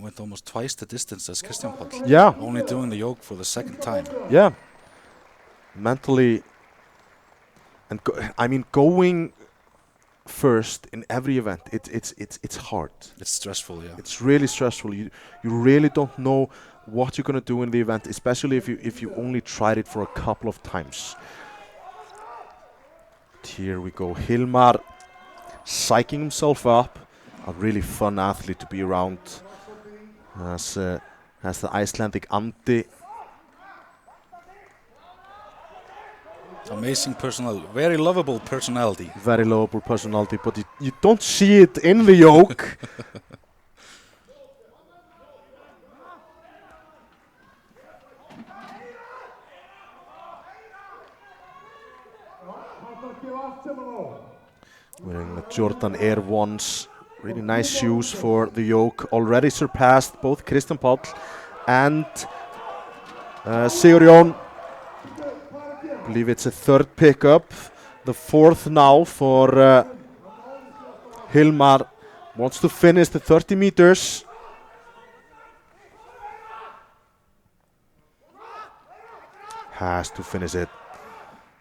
H: went almost twice the distance as Kristján Páll.
G: Yeah.
H: Only doing the yoke for the 2nd time.
G: Yeah. Mentally, and going first in every event, it's hard.
H: It's stressful, yeah.
G: It's really stressful. You really don't know what you're gonna do in the event, especially if you only tried it for a couple of times. But here we go, Hilmar psyching himself up. A really fun athlete to be around. Has the Icelandic andi.
H: Amazing personality, very lovable personality.
G: Very lovable personality, but you don't see it in the yoke. Wearing the Jordan Air 1s, really nice shoes for the yoke. Already surpassed both Kristján Páll and Sigurjón. I believe it's a 3rd pickup, the 4th now for Hilmar. Wants to finish the 30 meters. Has to finish it.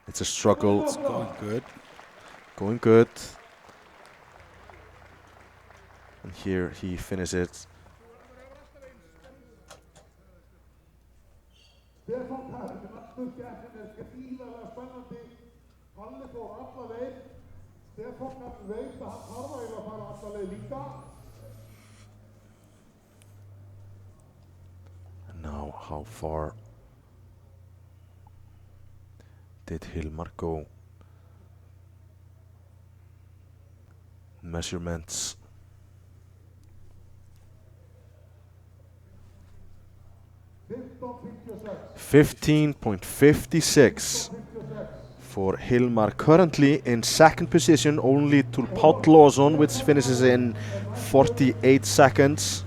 G: It's a struggle.
H: It's going good.
G: Going good. And here he finishes it.
A: Stefán Karel, næstu keppnin gríðarlega spennandi. Palli fór alla leið. Stefán Karel veit að hann þarf eiginlega að fara alla leið líka.
G: And now, how far did Hilmar go? Measurements. .56 for Hilmar, currently in 2nd position, only to Páll Logason, which finishes in 48 seconds.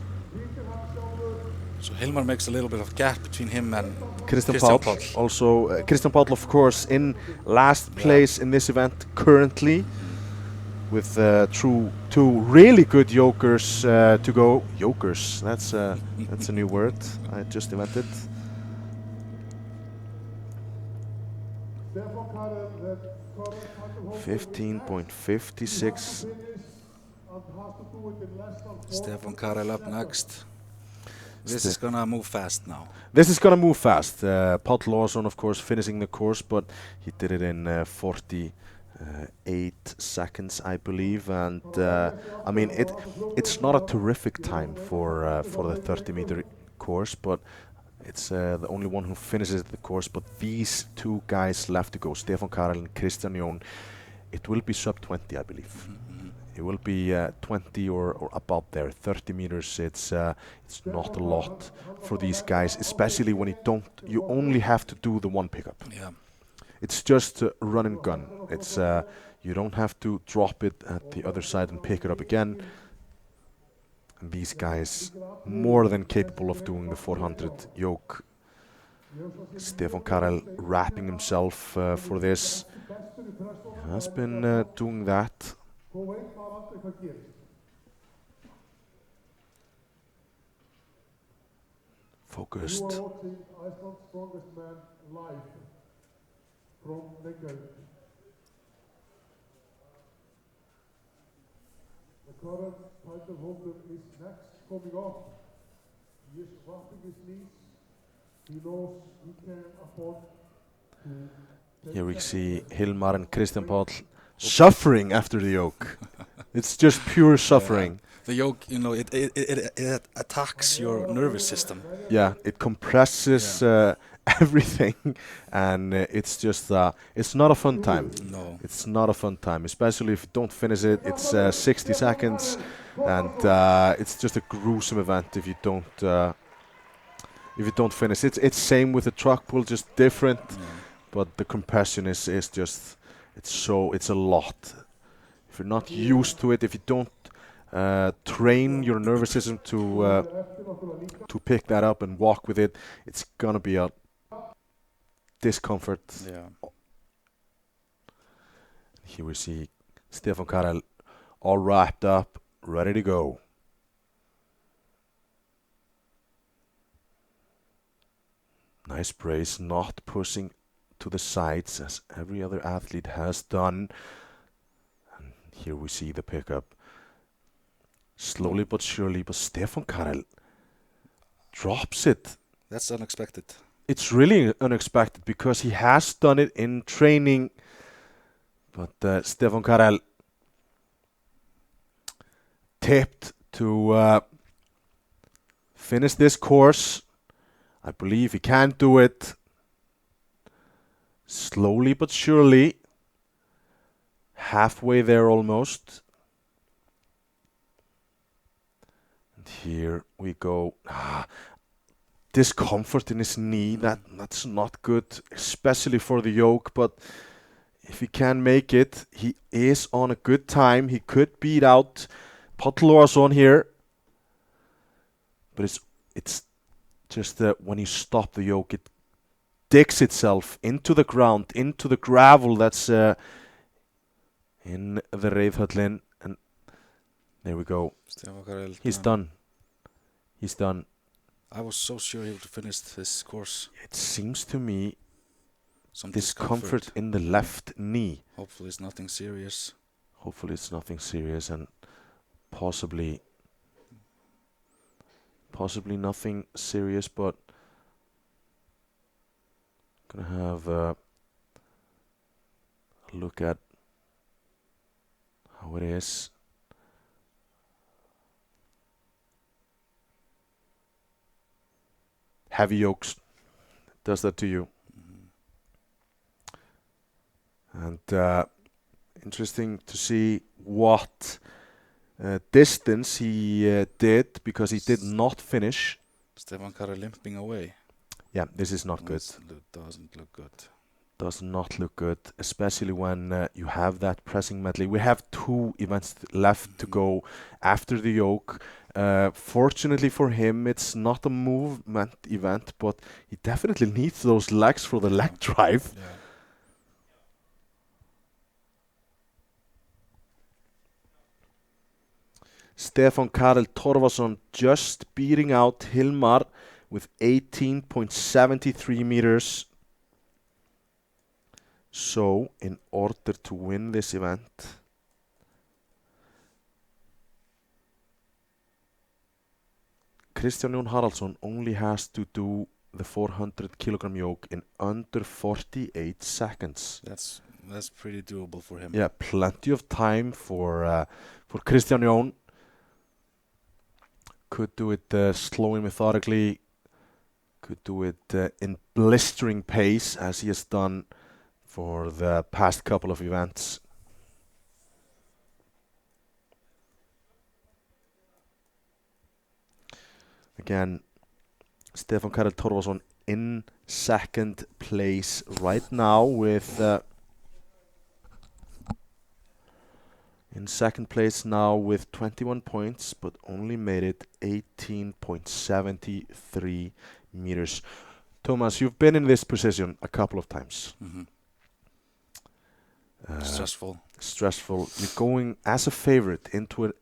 H: So Hilmar makes a little bit of gap between him and
G: Kristján
H: Páll.
G: Páll. Also, Kristján Páll, of course, in last place in this event currently, with two really good yokers to go. Yokers, that's a new word I just invented. 15.56.
A: do it in less than 4
H: Stefán Karel up next. This is gonna move fast now.
G: This is gonna move fast. Páll Lawson, of course, finishing the course, but he did it in 48 seconds, I believe. And I mean, it's not a terrific time for the 30-meter course, but it's the only one who finishes the course. But these two guys left to go, Stefán Karel and Kristján Jón. It will be sub 20, I believe. It will be 20 or about there. 30 meters. It's not a lot for these guys, especially when you only have to do the one pickup.
H: Yeah.
G: It's just run and gun. It's you don't have to drop it at the other side and pick it up again. And these guys more than capable of doing the 400 yoke. Stefán Karel wrapping himself for this. He has been doing that. Focused.
A: You are watching Iceland's Strongest Man live from Reykjavik. The current title holder is next coming up. He is wrapping his knees. He knows he can afford to.
G: Here we see Hilmar and Kristján Páll suffering after the yoke. It's just pure suffering.
H: The yoke, you know, it attacks your nervous system.
G: Yeah, it compresses everything, and it's just it's not a fun time.
H: No,
G: it's not a fun time, especially if you don't finish it. It's 60 seconds, and it's just a gruesome event if you don't finish. It's same with the truck pull, just different, but the compression is just it's a lot. If you're not used to it, if you don't train your nervous system to pick that up and walk with it, it's gonna be a discomfort.
H: Yeah.
G: Here we see Stefán Karel all wrapped up, ready to go. Nice brace, not pushing to the sides as every other athlete has done. And here we see the pickup. Slowly but surely, but Stefán Karel drops it.
H: That's unexpected.
G: It's really unexpected because he has done it in training. But Stefán Karel tipped to finish this course. I believe he can do it. Slowly but surely. Halfway there almost. And here we go. Discomfort in his knee. That's not good, especially for the yoke. But if he can make it, he is on a good time. He could beat out Páll Lawson here. But it's just that when you stop the yoke, it digs itself into the ground, into the gravel that's in the Reykjavik. And there we go. He's done. He's done.
H: I was so sure he would finish this course.
G: It seems to me
H: some
G: discomfort in the left knee.
H: Hopefully it's nothing serious.
G: Hopefully it's nothing serious, and possibly nothing serious, but gonna have a look at how it is. Heavy yokes does that to you. And interesting to see what distance he did, because he did not finish.
H: Stefán Karel limping away.
G: Yeah, this is not good.
H: Doesn't look good.
G: Does not look good, especially when you have that pressing medley. We have 2 events left to go after the yoke. Fortunately for him, it's not a movement event, but he definitely needs those legs for the leg drive.
H: Yeah.
G: Stefán Karel Torfason just beating out Hilmar with 18.73 meters. So, in order to win this event, Kristján Jón Haraldsson only has to do the 400 kilogram yoke in under 48 seconds.
H: That's pretty doable for him.
G: Yeah, plenty of time for Kristján Jón. Could do it slow and methodically. Could do it in blistering pace, as he has done for the past couple of events. Again, Stefán Karel Torfason in second place right now with 21 points, but only made it 18.73 meters. Thomas, you've been in this position a couple of times.
H: Mm-hmm. Stressful.
G: You're going as a favorite into an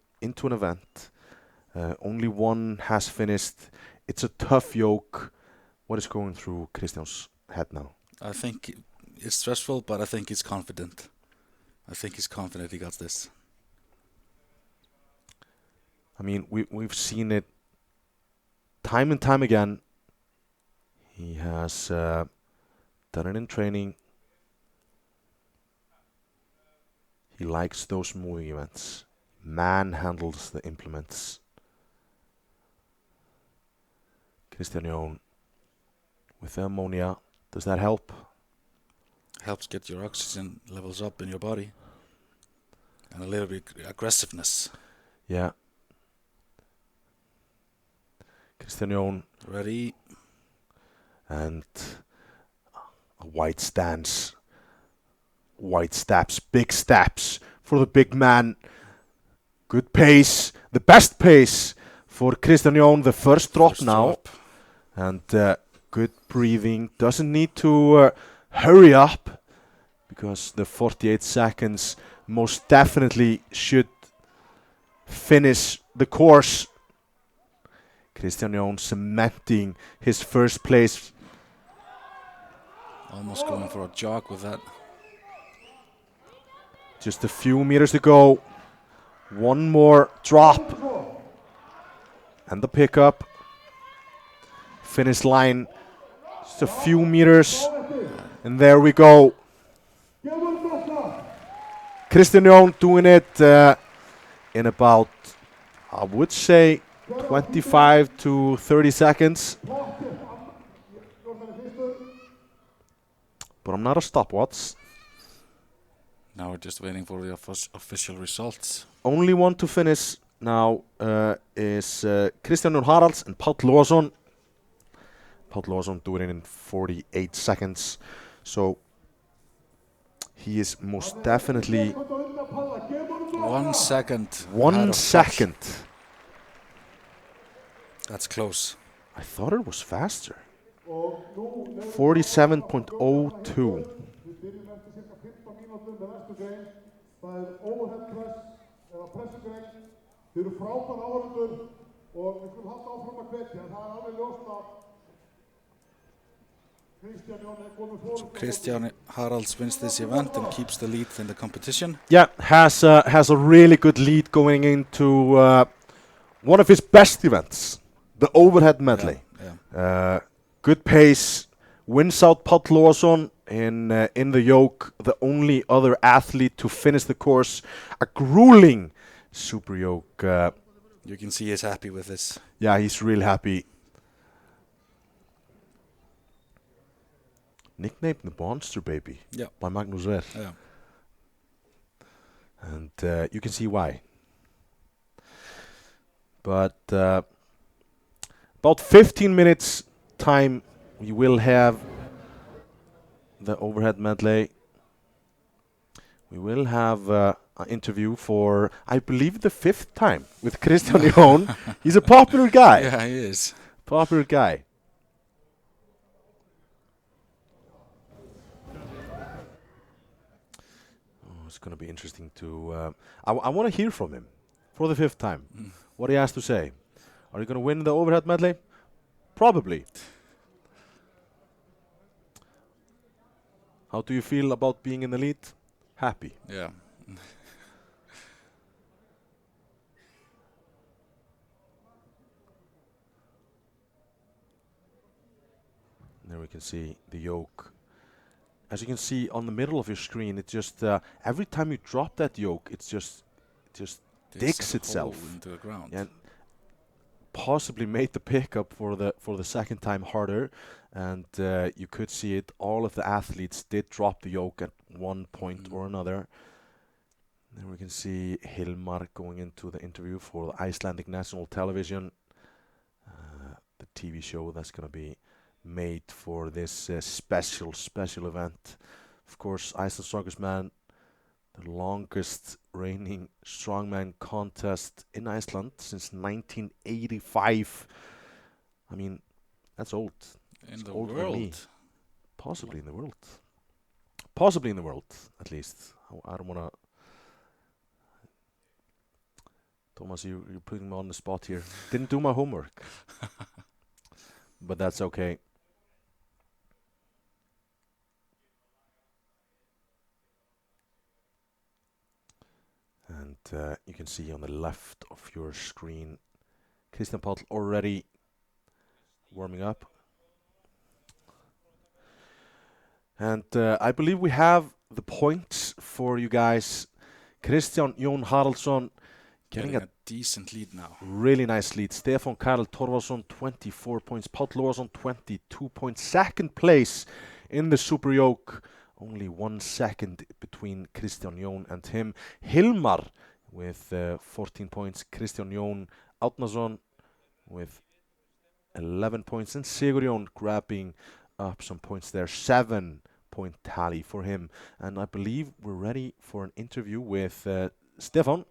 G: event. Only one has finished. It's a tough yoke. What is going through Kristján's head now?
H: I think it's stressful, but I think he's confident. I think he's confident he got this.
G: I mean, we've seen it time and time again. He has done it in training. He likes those moving events. Manhandles the implements. Kristján Jón with the ammonia. Does that help?
H: Helps get your oxygen levels up in your body. And a little bit aggressiveness.
G: Yeah. Kristján Jón.
H: Ready.
G: And a wide stance. Wide steps. Big steps for the big man. Good pace. The best pace for Kristján Jón. The first drop now. And good breathing. Doesn't need to hurry up, because the 48 seconds most definitely should finish the course. Kristján Jón cementing his first place.
H: Almost going for a jog with that.
G: Just a few meters to go. One more drop. And the pickup. Finish line. Just a few meters. And there we go. Kristján Jón doing it in about, I would say, 25 to 30 seconds. But I'm not a stopwatch.
H: Now we're just waiting for the official results.
G: Only one to finish now is Kristján Jón Haraldsson and Páll Logason. Páll Logason doing it in 48 seconds. So he is most definitely
H: 1 second.
G: 1 second.
H: That's close.
G: I thought it was faster. 47.02.
H: So Kristján Haralds wins this event and keeps the lead in the competition.
G: Yeah, has a really good lead going into one of his best events, the overhead medley.
H: Yeah.
G: Good pace, wins out Páll Logason in the yoke, the only other athlete to finish the course. A grueling super yoke.
H: You can see he's happy with this.
G: Yeah, he's really happy. Nicknamed the Monster Baby by Magnús.
H: Yeah.
G: And you can see why. But about 15 minutes time, we will have the overhead medley. We will have an interview for, I believe, the 5th time with Kristján Jón. He's a popular guy.
H: Yeah, he is.
G: Popular guy. It's going to be interesting to... I want to hear from him for the 5th time. What he has to say. Are you going to win the overhead medley? Probably. How do you feel about being in the lead? Happy.
H: Yeah.
G: can see the yoke. As you can see on the middle of your screen, it just every time you drop that yoke, it just digs itself
H: into the ground.
G: And possibly made the pickup for the second time harder. And you could see it. All of the athletes did drop the yoke at one point or another. Then we can see Hilmar going into the interview for the Icelandic national television, the TV show that's going to be made for this special event. Of course, Iceland's Strongest Man, the longest reigning strongman contest in Iceland since 1985. I mean, that's old.
H: In the
G: old for me.
H: world.
G: Possibly in the world. Possibly in the world, at least. I don't want to... Thomas, you're putting me on the spot here. Didn't do my homework. But that's okay. And you can see on the left of your screen, Kristján Páll already warming up. And I believe we have the points for you guys. Kristján Jón Haraldsson getting a
H: decent lead now.
G: Really nice lead. Stefán Karel Torfason, 24 points. Páll Logason, 22 points. Second place in the Super Yoke. Only 1 second between Kristján Jón and him. Hilmar with 14 points. Kristján Jón Árnason with 11 points. And Sigurjón grabbing up some points there. 7-point tally for him. And I believe we're ready for an interview with Stefán.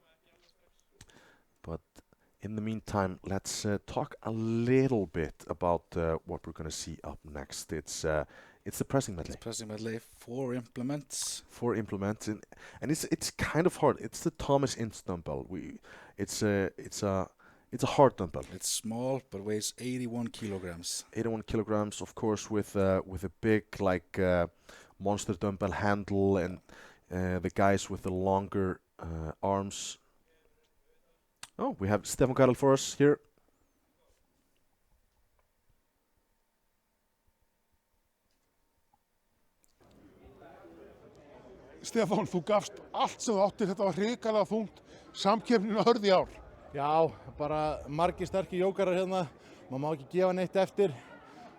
G: But in the meantime, let's talk a little bit about what we're going to see up next. It's the pressing medley.
H: It's pressing medley, 4 implements.
G: 4 implements, and it's kind of hard. It's the Thomas Inch dumbbell. It's a hard dumbbell.
H: It's small, but weighs 81 kilograms.
G: 81 kilograms, of course, with a big monster dumbbell handle, and the guys with the longer arms. Oh, we have Stefán Karel for us here.
A: Stefán, þú gafst allt sem þú áttir, þetta var hrikalega þungt, samkeppnin hörð í ár.
L: Já, bara margir sterkir jókarar hérna, maður má ekki gefa neitt eftir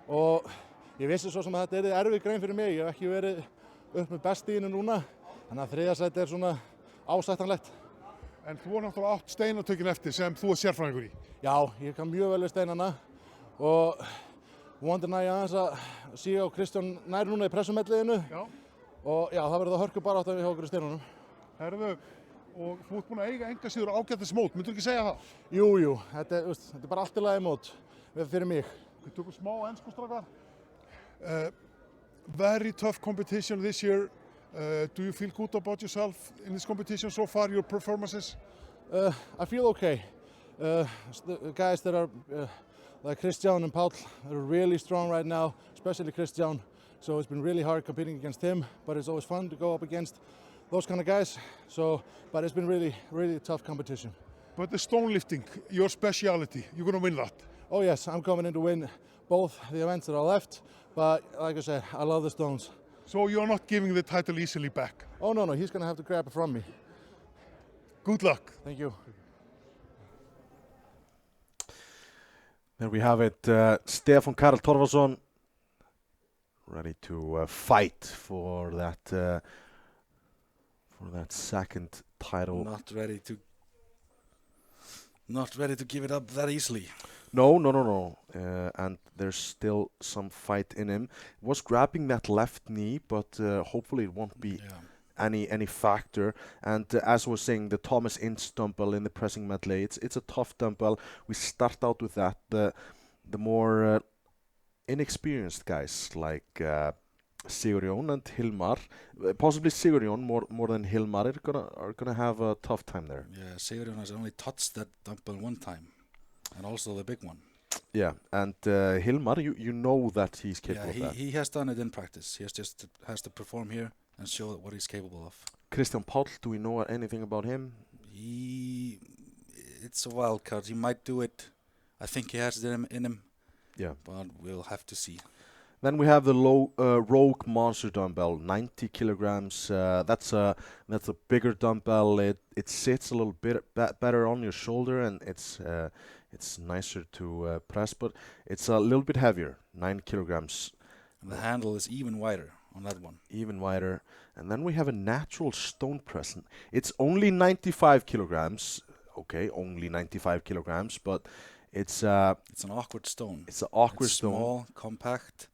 L: og ég vissi svo sem að þetta erfið grein fyrir mig, ég hef ekki verið upp með bestíðinu núna, þannig að þriðja sæti svona ásættanlegt.
A: En þú var náttúrulega átt steinatökin eftir sem þú sérfræðingur í.
L: Já, ég kann mjög vel við steinana og vonandi næ ég aðeins að síga á Kristján nær núna í pressumedliðinu. Já. Og já, það verður það hörku bara átt að við hjá okkur í steinunum.
A: Herðu, og þú ert búinn að eiga enga síður ágætis mót, myndur ekki segja það?
L: Jú, þetta er bara allt í lagi mót fyrir mig.
A: Við tökum smá ensku strákar. Very tough competition this year. Do you feel good about yourself in this competition so far, your performances?
L: I feel okay. The guys that are like Kristján and Páll are really strong right now, especially Kristján. So it's been really hard competing against him, but it's always fun to go up against those kind of guys. But it's been really, really a tough competition.
A: But the stone lifting, your speciality, you're going to win that?
L: Oh yes, I'm coming in to win both the events that are left. But like I said, I love the stones.
A: So you're not giving the title easily back?
L: Oh no, he's going to have to grab it from me.
A: Good luck.
L: Thank you.
G: There we have it, Stefán Karel Torfason, ready to fight for that second title.
H: Not ready to give it up that easily.
G: No. And there's still some fight in him. Was grabbing that left knee, but hopefully it won't be any factor. And as I was saying, the Thomas Inch dumbbell in the pressing medley, it's a tough dumbbell. We start out with that. The more inexperienced guys like Sigurjón and Hilmar, possibly Sigurjón more than Hilmar, are gonna have a tough time there.
H: Yeah, Sigurjón has only touched that dumbbell one time, and also the big one.
G: Yeah, and Hilmar, you know that he's capable of that.
H: He has done it in practice. He has to perform here and show what he's capable of.
G: Kristján Páll, do we know anything about him?
H: It's a wild card. He might do it. I think he has it in him.
G: Yeah.
H: But we'll have to see.
G: Then we have the Rogue Monster dumbbell, 90 kilograms. That's a bigger dumbbell. It sits a little bit better on your shoulder, and it's nicer to press, but it's a little bit heavier, 9 kilograms.
H: And the handle is even wider on that one.
G: Even wider. And then we have a natural stone press. It's only 95 kilograms. Okay, only 95 kilograms, but it's an
H: awkward stone.
G: It's an awkward stone.
H: Small, compact,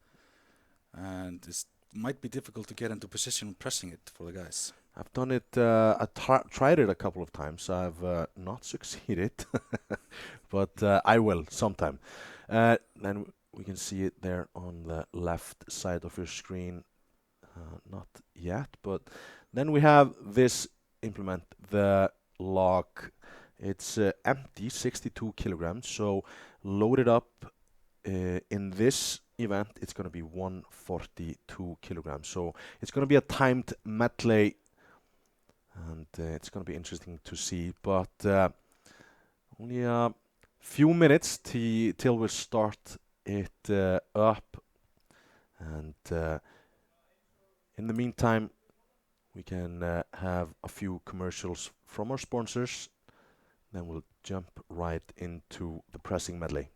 H: and it might be difficult to get into position pressing it for the guys.
G: I've done it. I tried it a couple of times. I've not succeeded, but I will sometime. Then we can see it there on the left side of your screen. Not yet, but then we have this implement, the log. It's empty, 62 kilograms. So loaded up in this event, it's going to be 142 kilograms. So it's going to be a timed medley, and it's going to be interesting to see. But only a few minutes till we start it up, and in the meantime, we can have a few commercials from our sponsors. Then we'll jump right into the pressing medley.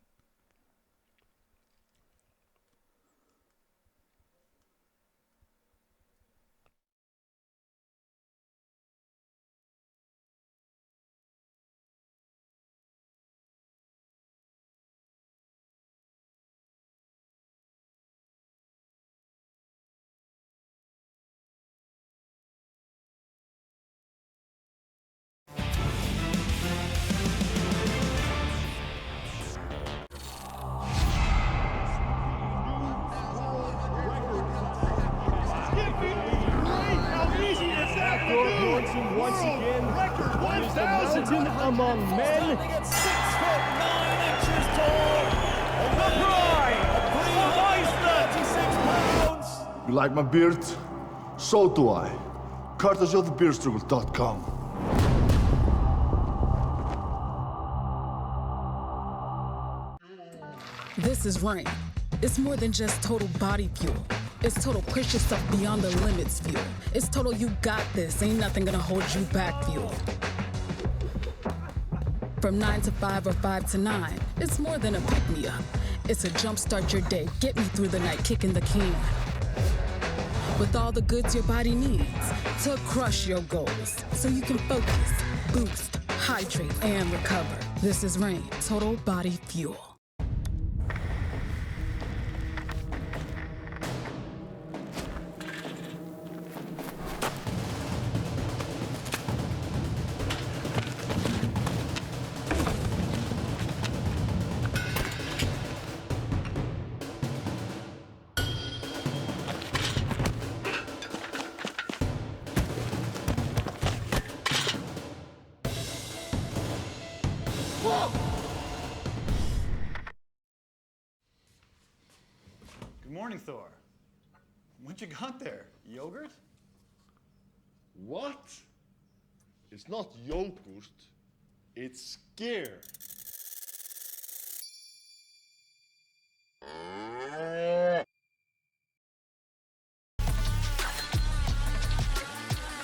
B: Björnsson once again is the mountain among men. 6'9" tall, the pride of Iceland, 36 pounds.
C: You like my beard? So do I. Courtesy of thebeardstruggle.com.
D: This is Rain. It's more than just total body fuel. It's total push yourself beyond the limits fuel. It's total you got this, ain't nothing gonna hold you back fuel. From 9 to 5 or 5 to 9, it's more than a pick-me-up. It's a jumpstart your day, get me through the night kicking the can. With all the goods your body needs to crush your goals, so you can focus, boost, hydrate, and recover. This is Rain, total body fuel.
E: Good morning, Thor. What you got there? Yogurt?
C: What? It's not yogurt. It's scare.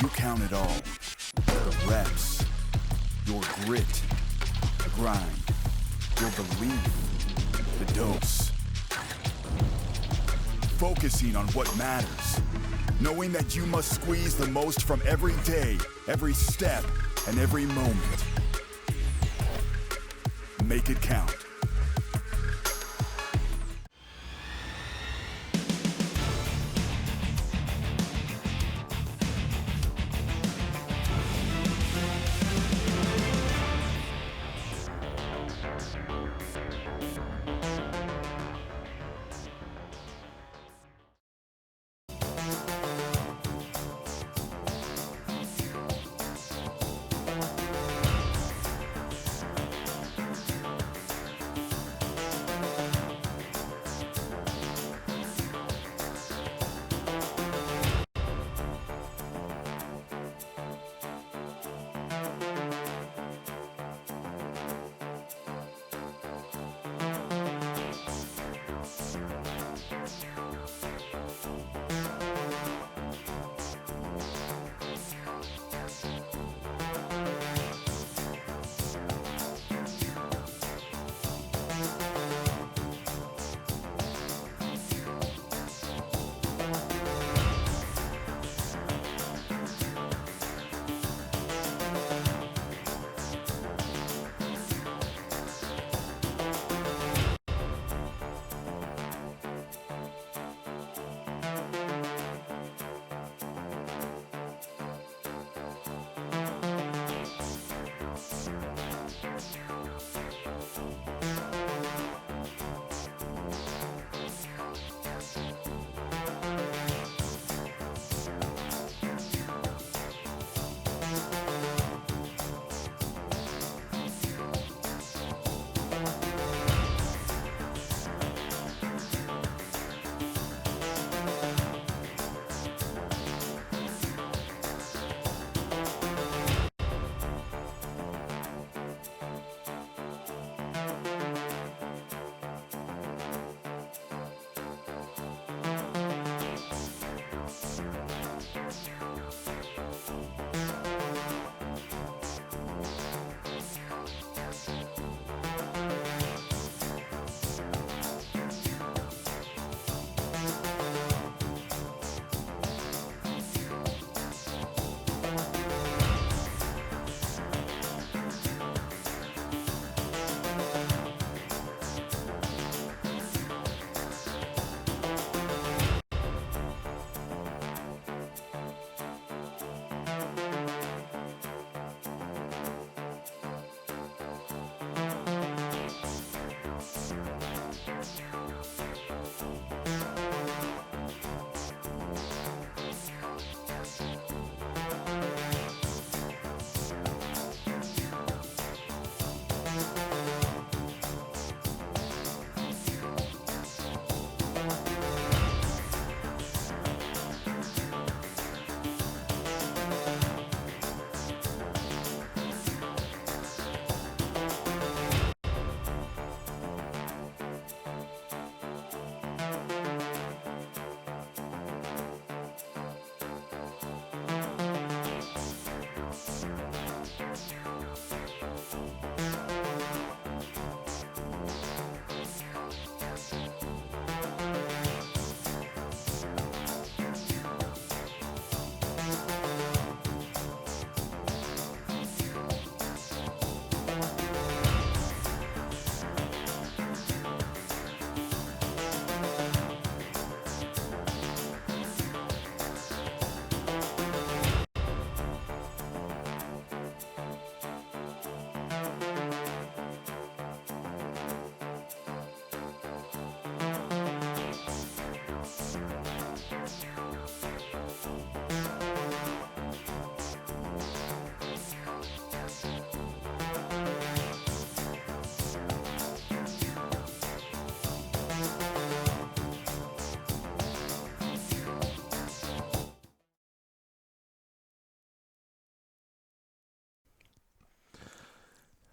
F: You count it all. The reps, your grit, the grind, your belief, the dose. Focusing on what matters. Knowing that you must squeeze the most from every day, every step, and every moment. Make it count.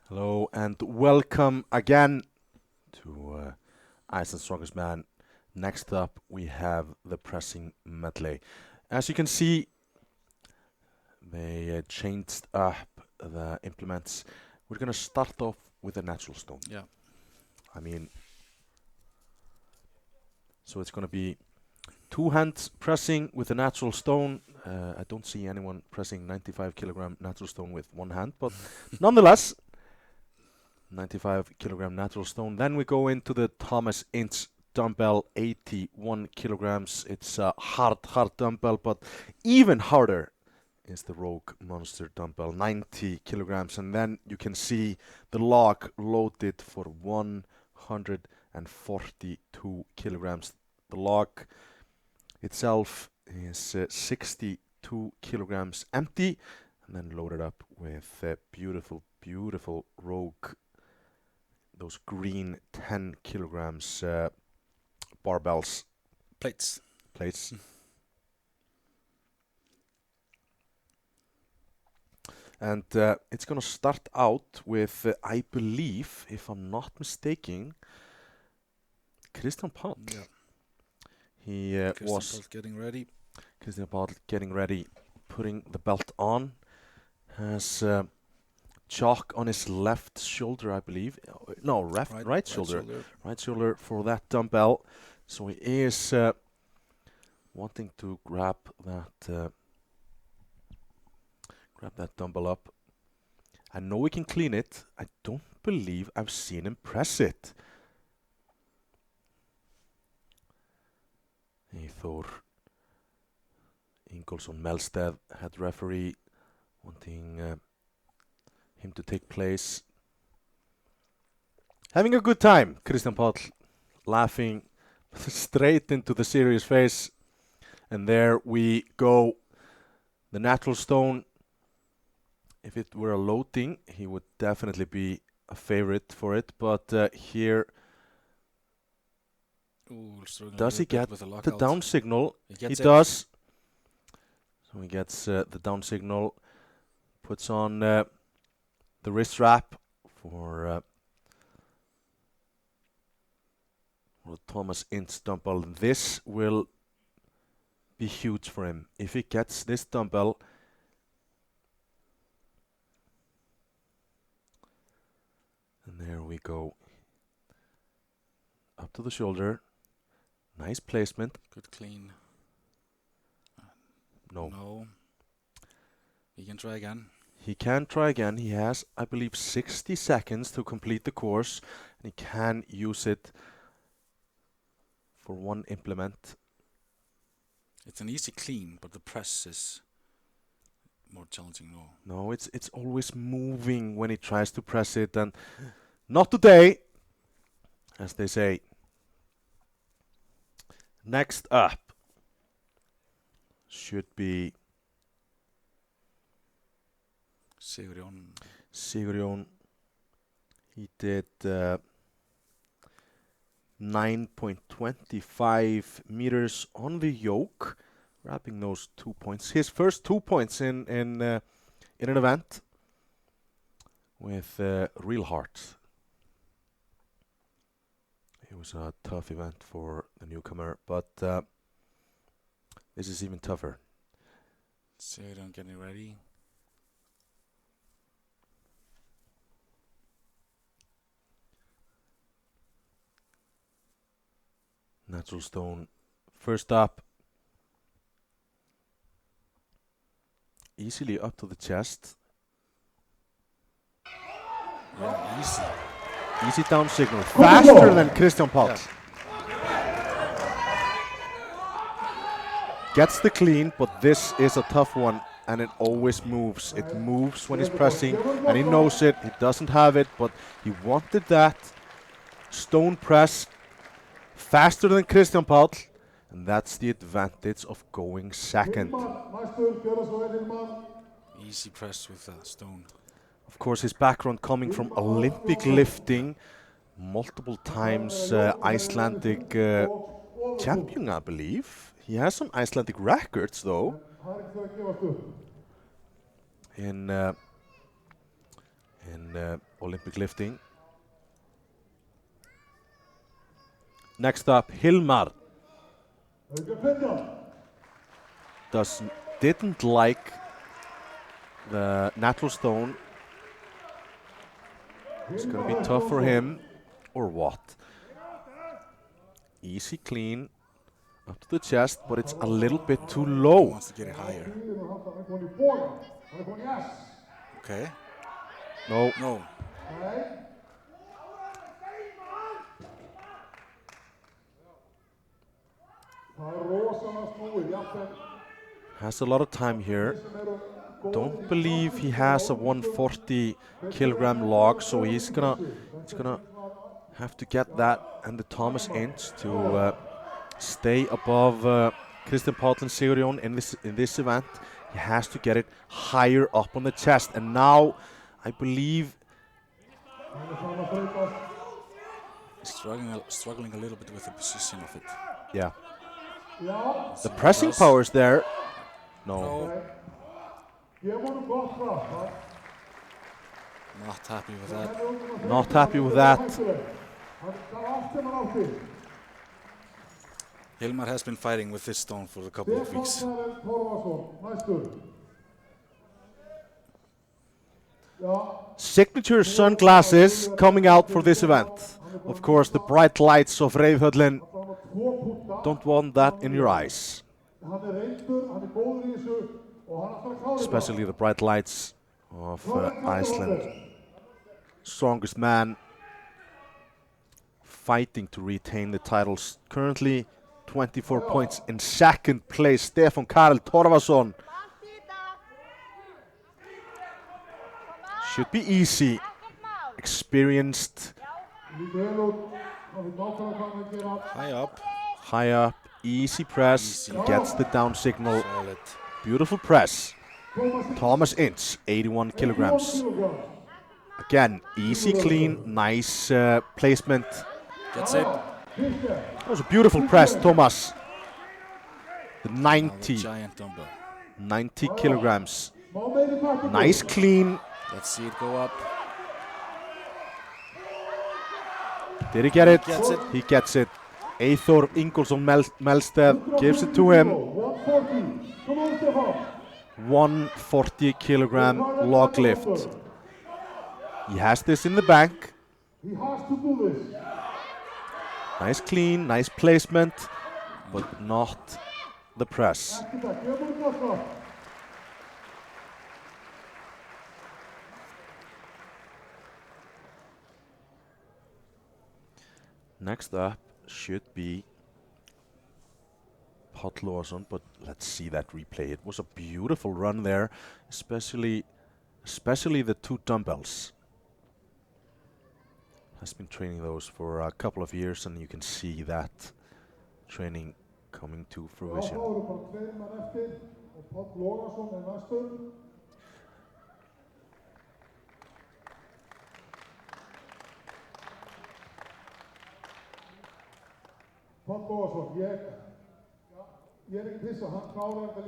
G: Hello and welcome again to Iceland's Strongest Man. Next up we have the pressing medley. As you can see, they changed up the implements. We're going to start off with a natural stone.
H: Yeah.
G: I mean, so it's going to be 2 hands pressing with a natural stone. I don't see anyone pressing 95 kilogram natural stone with 1 hand, but nonetheless, 95 kilogram natural stone. Then we go into the Thomas Inch dumbbell, 81 kilograms. It's a hard dumbbell, but even harder is the Rogue Monster dumbbell, 90 kilograms. And then you can see the log loaded for 142 kilograms. The log itself is 62 kilograms empty, and then loaded up with beautiful Rogue, those green 10 kilograms barbells.
H: Plates.
G: And it's going to start out with, I believe, if I'm not mistaken, Kristján Páll.
H: Yeah.
G: He was
H: getting ready.
G: Kristján Páll getting ready, putting the belt on. Has chalk on his left shoulder, I believe. No, right shoulder. Right shoulder for that dumbbell. So he is wanting to grab that dumbbell up. I know we can clean it. I don't believe I've seen him press it. Hafþór Ingolson Melstead, head referee, wanting him to take place. Having a good time, Kristján Páll, laughing straight into the serious face. And there we go. The natural stone. If it were a loading, he would definitely be a favorite for it. But here, does he get the down signal? He does. So he gets the down signal, puts on the wrist wrap for Thomas Inch dumbbell. This will be huge for him. If he gets this dumbbell, and there we go. Up to the shoulder. Nice placement.
H: Good clean.
G: No.
H: He can try again.
G: He can try again. He has, I believe, 60 seconds to complete the course. And he can use it for one implement.
H: It's an easy clean, but the press is more challenging.
G: No, it's always moving when he tries to press it. And not today, as they say. Next up should be Sigurjón. He did 9.25 meters on the yoke, grabbing those 2 points. His first 2 points in an event with real heart. It was a tough event for the newcomer, but this is even tougher.
H: Sigurjón getting ready.
G: Natural stone. First up. Easily up to the chest.
H: Yeah, easy.
G: Easy down signal. Faster than Kristján Páll.
H: Yeah.
G: Gets the clean, but this is a tough one, and it always moves. It moves when he's pressing, and he knows it. He doesn't have it, but he wanted that stone press faster than Kristján Páll, and that's the advantage of going second.
H: Easy press with a stone.
G: Of course, his background coming from Olympic lifting, multiple times Icelandic champion, I believe. He has some Icelandic records, though, in in Olympic lifting. Next up, Hilmar. Didn't like the natural stone. It's going to be tough for him, or what? Easy clean, up to the chest, but it's a little bit too low.
H: He wants to get it higher. Okay.
G: No.
H: No.
G: Has a lot of time here. Don't believe he has a 140 kilogram log, so he's gonna have to get that and the Thomas inch to stay above Kristján Páll and Sigurjón in this event. He has to get it higher up on the chest, and now I believe
H: struggling a little bit with the position of it.
G: Yeah. The pressing power is there. No.
H: Not happy with that.
G: Not happy with that.
H: Hilmar has been fighting with this stone for a couple of weeks.
G: Signature sunglasses coming out for this event. Of course, the bright lights of Reykjavik. Don't want that in your eyes. Especially the bright lights of Iceland. Strongest man fighting to retain the titles. Currently 24 points in second place. Stefán Karel Torfason. Should be easy. Experienced.
H: High up.
G: High up. Easy press.
H: Easy.
G: Gets the down signal.
H: Solid.
G: Beautiful press. Thomas inch. 81 kilograms. Again, easy clean. Nice placement.
H: Gets it.
G: That was a beautiful press, Thomas. The 90.
H: Giant dumbbell.
G: 90 kilograms. Nice clean.
H: Let's see it go up.
G: Did he get it?
H: He gets it.
G: He gets it. Hafþór Ingolson Melstead gives it to him. 140 kilogram log lift. He has this in the bank. Nice clean, nice placement, but not the press. Next up should be Páll, but let's see that replay. It was a beautiful run there, especially the two dumbbells. Has been training those for a couple of years, and you can see that training coming to fruition.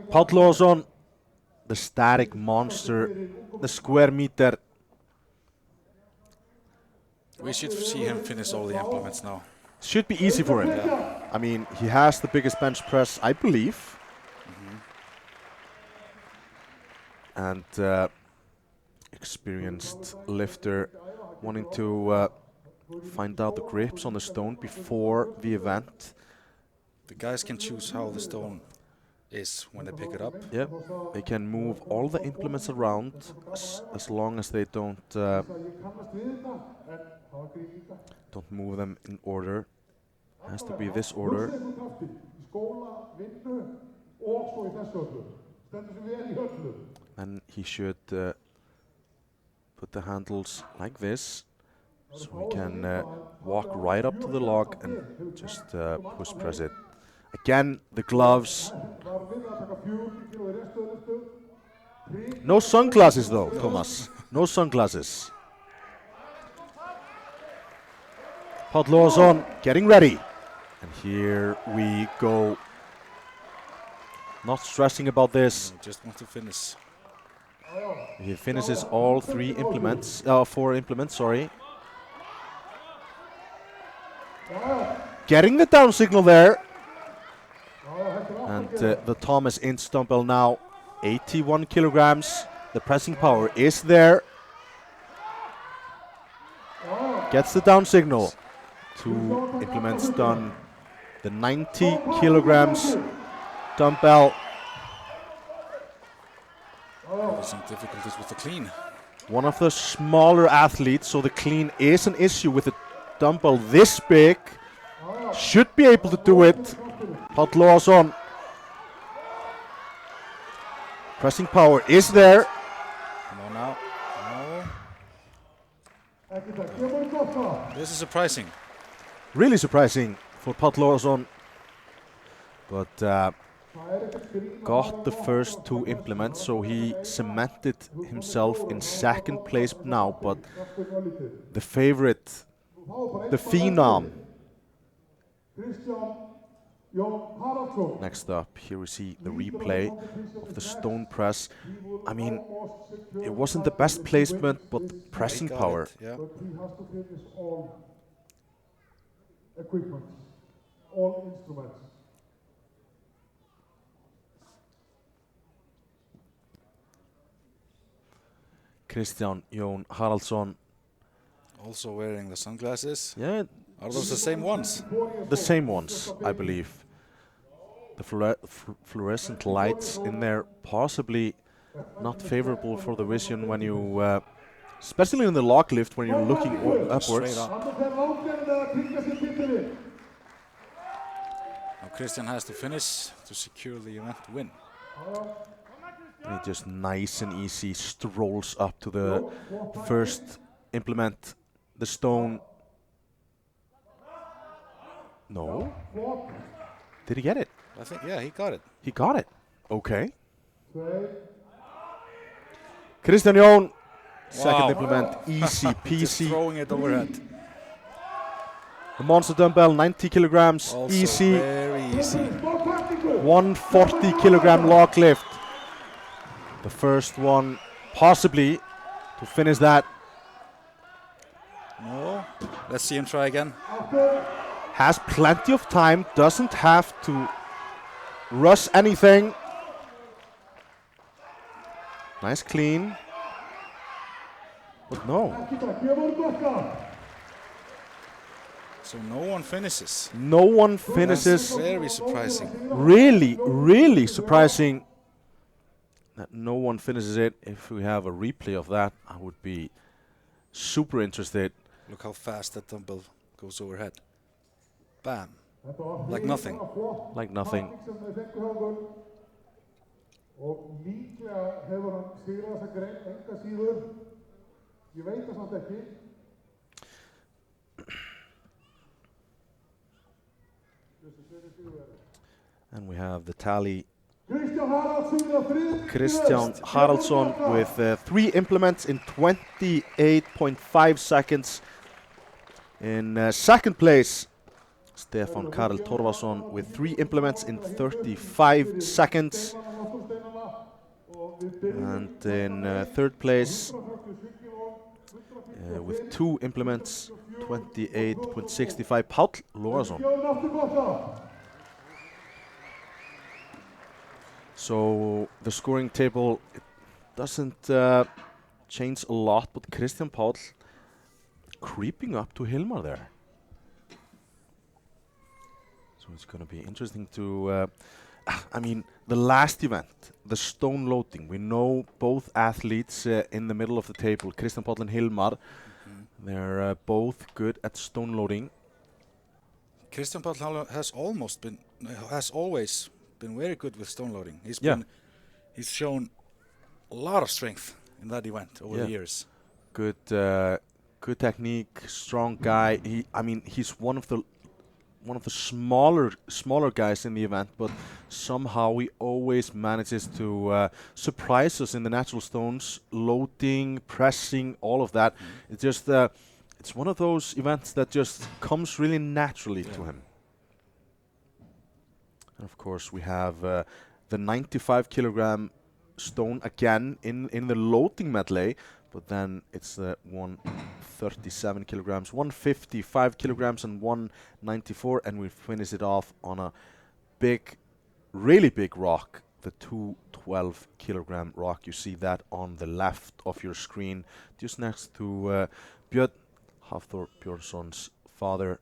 G: Páll, the static monster, the square meter.
H: We should see him finish all the implements now.
G: Should be easy for him.
H: Yeah.
G: I mean, he has the biggest bench press, I believe. And experienced lifter wanting to find out the grips on the stone before the event.
H: The guys can choose how the stone is when they pick it up.
G: Yeah, they can move all the implements around as long as they don't move them in order. Has to be this order. And he should put the handles like this, so he can walk right up to the log and just push press it. Again, the gloves. No sunglasses though, Thomas. No sunglasses. Páll getting ready. And here we go. Not stressing about this.
H: Just want to finish.
G: He finishes all 4 implements, sorry. Getting the down signal there. And the Thomas inch dumbbell now 81 kilograms. The pressing power is there. Gets the down signal. 2 implements done. The 90 kilograms dumbbell.
H: Some difficulties with the clean.
G: One of the smaller athletes, so the clean is an issue with a dumbbell this big. Should be able to do it. Páll Logason. Pressing power is there.
H: Come on now. No. This is surprising.
G: Really surprising for Páll Logason. But got the first 2 implements, so he cemented himself in second place now. But the favorite, the phenom.
A: Kristján Jón Haraldsson.
G: Next up, here we see the replay of the stone press. I mean, it wasn't the best placement, but pressing power.
H: Yeah.
A: But he has to finish all equipment, all instruments.
G: Kristján Jón Haraldsson.
H: Also wearing the sunglasses.
G: Yeah.
H: Are those the same ones?
G: The same ones, I believe. The fluorescent lights in there possibly not favorable for the vision when you, especially in the log lift when you're looking upwards.
H: Now Kristján has to finish to secure the event win.
G: And he just nice and easy strolls up to the first implement, the stone. No. Did he get it?
H: I think, yeah, he got it.
G: He got it. Okay. Kristján Jón, second implement, easy peasy.
H: Just throwing it overhead.
G: The monster dumbbell, 90 kilograms,
H: Also
G: easy.
H: very easy.
G: 140 kilogram log lift. The first one, possibly, to finish that.
H: No. Let's see him try again.
G: Has plenty of time, doesn't have to rush anything. Nice clean. But no.
H: So no one finishes.
G: No one finishes.
H: That's very surprising.
G: Really, really surprising that no one finishes it. If we have a replay of that, I would be super interested.
H: Look how fast that dumbbell goes overhead. Bam. Like nothing.
G: Like nothing.
A: Og líklega hefur hann sigrað þessa grein enga síður. Ég veit það samt ekki.
G: And we have the tally.
A: Kristján
G: Haraldsson with 3 implements in 28.5 seconds. In second place, Stefán Karel Torfason with 3 implements in 35 seconds. And in third place, with 2 implements, 28.65, Páll Logason. So the scoring table, it doesn't change a lot, but Kristján Páll creeping up to Hilmar there. So it's going to be interesting to, I mean, the last event, the stone loading. We know both athletes in the middle of the table, Kristján Páll and Hilmar. They're both good at stone loading.
H: Kristján Páll has always been very good with stone loading. He's shown a lot of strength in that event over the years.
G: Good, good technique, strong guy. He's one of the smaller guys in the event, but somehow he always manages to surprise us in the natural stones, loading, pressing, all of that. It's just it's one of those events that just comes really naturally to him. And of course we have the 95 kilogram stone again in the loading medley, but then it's 137 kilograms, 155 kilograms, and 194, and we finish it off on a big, really big rock, the 212 kilogram rock. You see that on the left of your screen, just next to Björn, Hafþór Björnsson's father.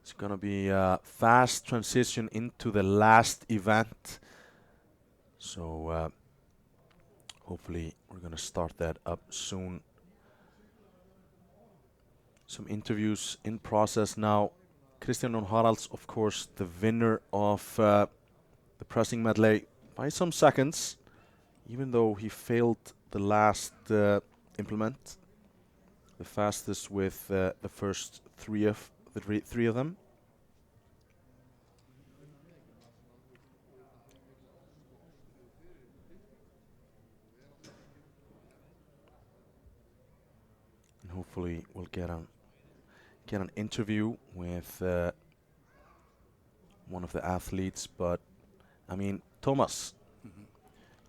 G: It's gonna be a fast transition into the last event. So hopefully we're gonna start that up soon. Some interviews in process now. Kristján Jón Haraldsson, of course, the winner of the pressing medley by some seconds, even though he failed the last implement, the fastest with the first three of them. And hopefully we'll get an interview with one of the athletes. But I mean, Thomas,